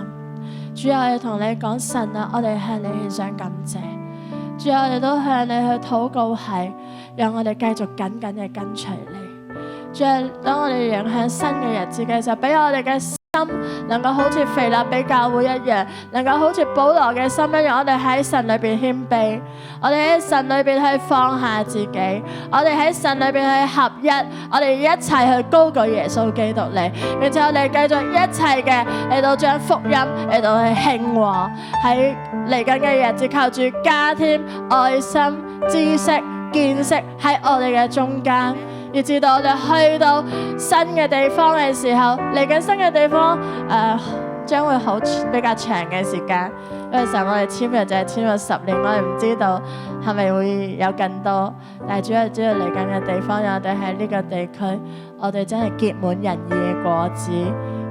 主啊，我哋同你講，神啊，我哋向你獻上感謝。主啊，我哋都向你去禱告，係讓我哋繼續緊緊嘅跟隨你。主啊，當我哋迎向新嘅日子嘅時候，俾我哋嘅心能夠好似腓立比教會一樣，能夠好似保羅嘅心一樣，我哋喺神裏邊謙卑，我哋喺神裏邊去放下自己，我哋喺神裏邊去合一，我哋一齊去高舉耶穌基督你，並且我哋繼續一切嘅嚟到將福音嚟到去興旺喺嚟緊嘅日子，靠住加添愛心、知識、見識喺我哋嘅中間。要知道我哋去到新嘅地方嘅時候，嚟緊新嘅地方將會好比較長嘅時間，因為上我哋簽約就係簽咗10年，我哋唔知道係咪會有更多，但係主要嚟緊嘅地方，我哋喺呢個地區，我哋真係結滿仁義嘅果子，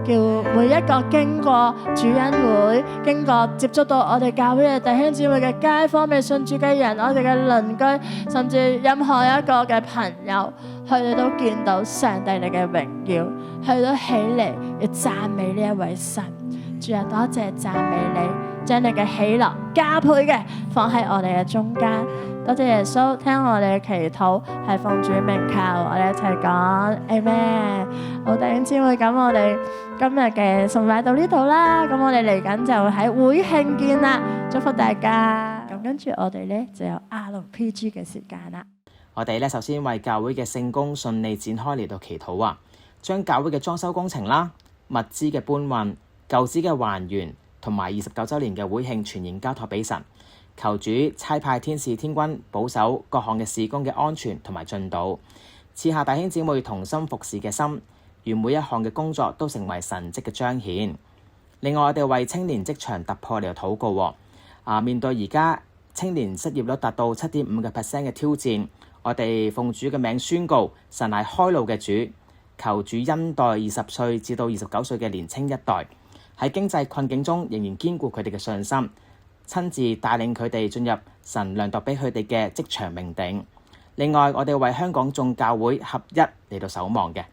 叫每一個經過主恩會、經過接觸到我哋教會嘅弟兄姊妹嘅街坊、未信主嘅人、我哋嘅鄰居，甚至任何一個嘅朋友，佢哋都見到上帝你嘅榮耀，佢哋都起嚟要讚美呢一位神。主啊，多謝讚美你，將你嘅喜樂加倍嘅放喺我哋嘅中間。多謝耶穌聽我哋嘅祈禱，係奉主名求，我哋一齊講 Amen。好，弟兄姊妹，咁我哋今日嘅崇拜到呢度啦，咁我哋嚟緊就喺會慶見啦，祝福大家。咁跟住我哋咧就有 RPG 嘅時間啦。我哋咧首先為教會嘅聖工順利展開嚟到祈禱啊，將教會嘅裝修工程啦、物資嘅搬運、舊址嘅還原同埋29週年嘅會慶全然交託俾神。求主差派天使天軍保守各項嘅事工嘅安全同埋進度，賜下弟兄姊妹同心服侍嘅心，願每一項嘅工作都成為神蹟嘅彰顯。另外，我哋為青年職場突破嚟禱告。面對而家青年失業率達到7.5% 嘅挑戰，我哋奉主嘅名宣告，神係開路嘅主，求主恩待20歲至到29歲嘅年青一代，喺經濟困境中仍然堅固佢哋嘅信心，親自帶領佢哋進入神量度俾佢哋嘅職場命定。另外，我哋為香港眾教會合一嚟到守望嘅，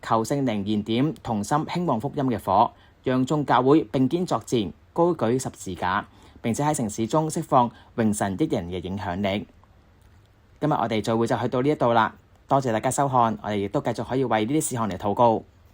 求聖靈燃點同心興旺福音嘅火，讓眾教會並肩作戰，高舉十字架，並且喺城市中釋放榮神益人嘅影響力。今日我哋聚會就去到呢一度啦，多謝大家收看，我哋亦都繼續可以為呢啲事項嚟禱告。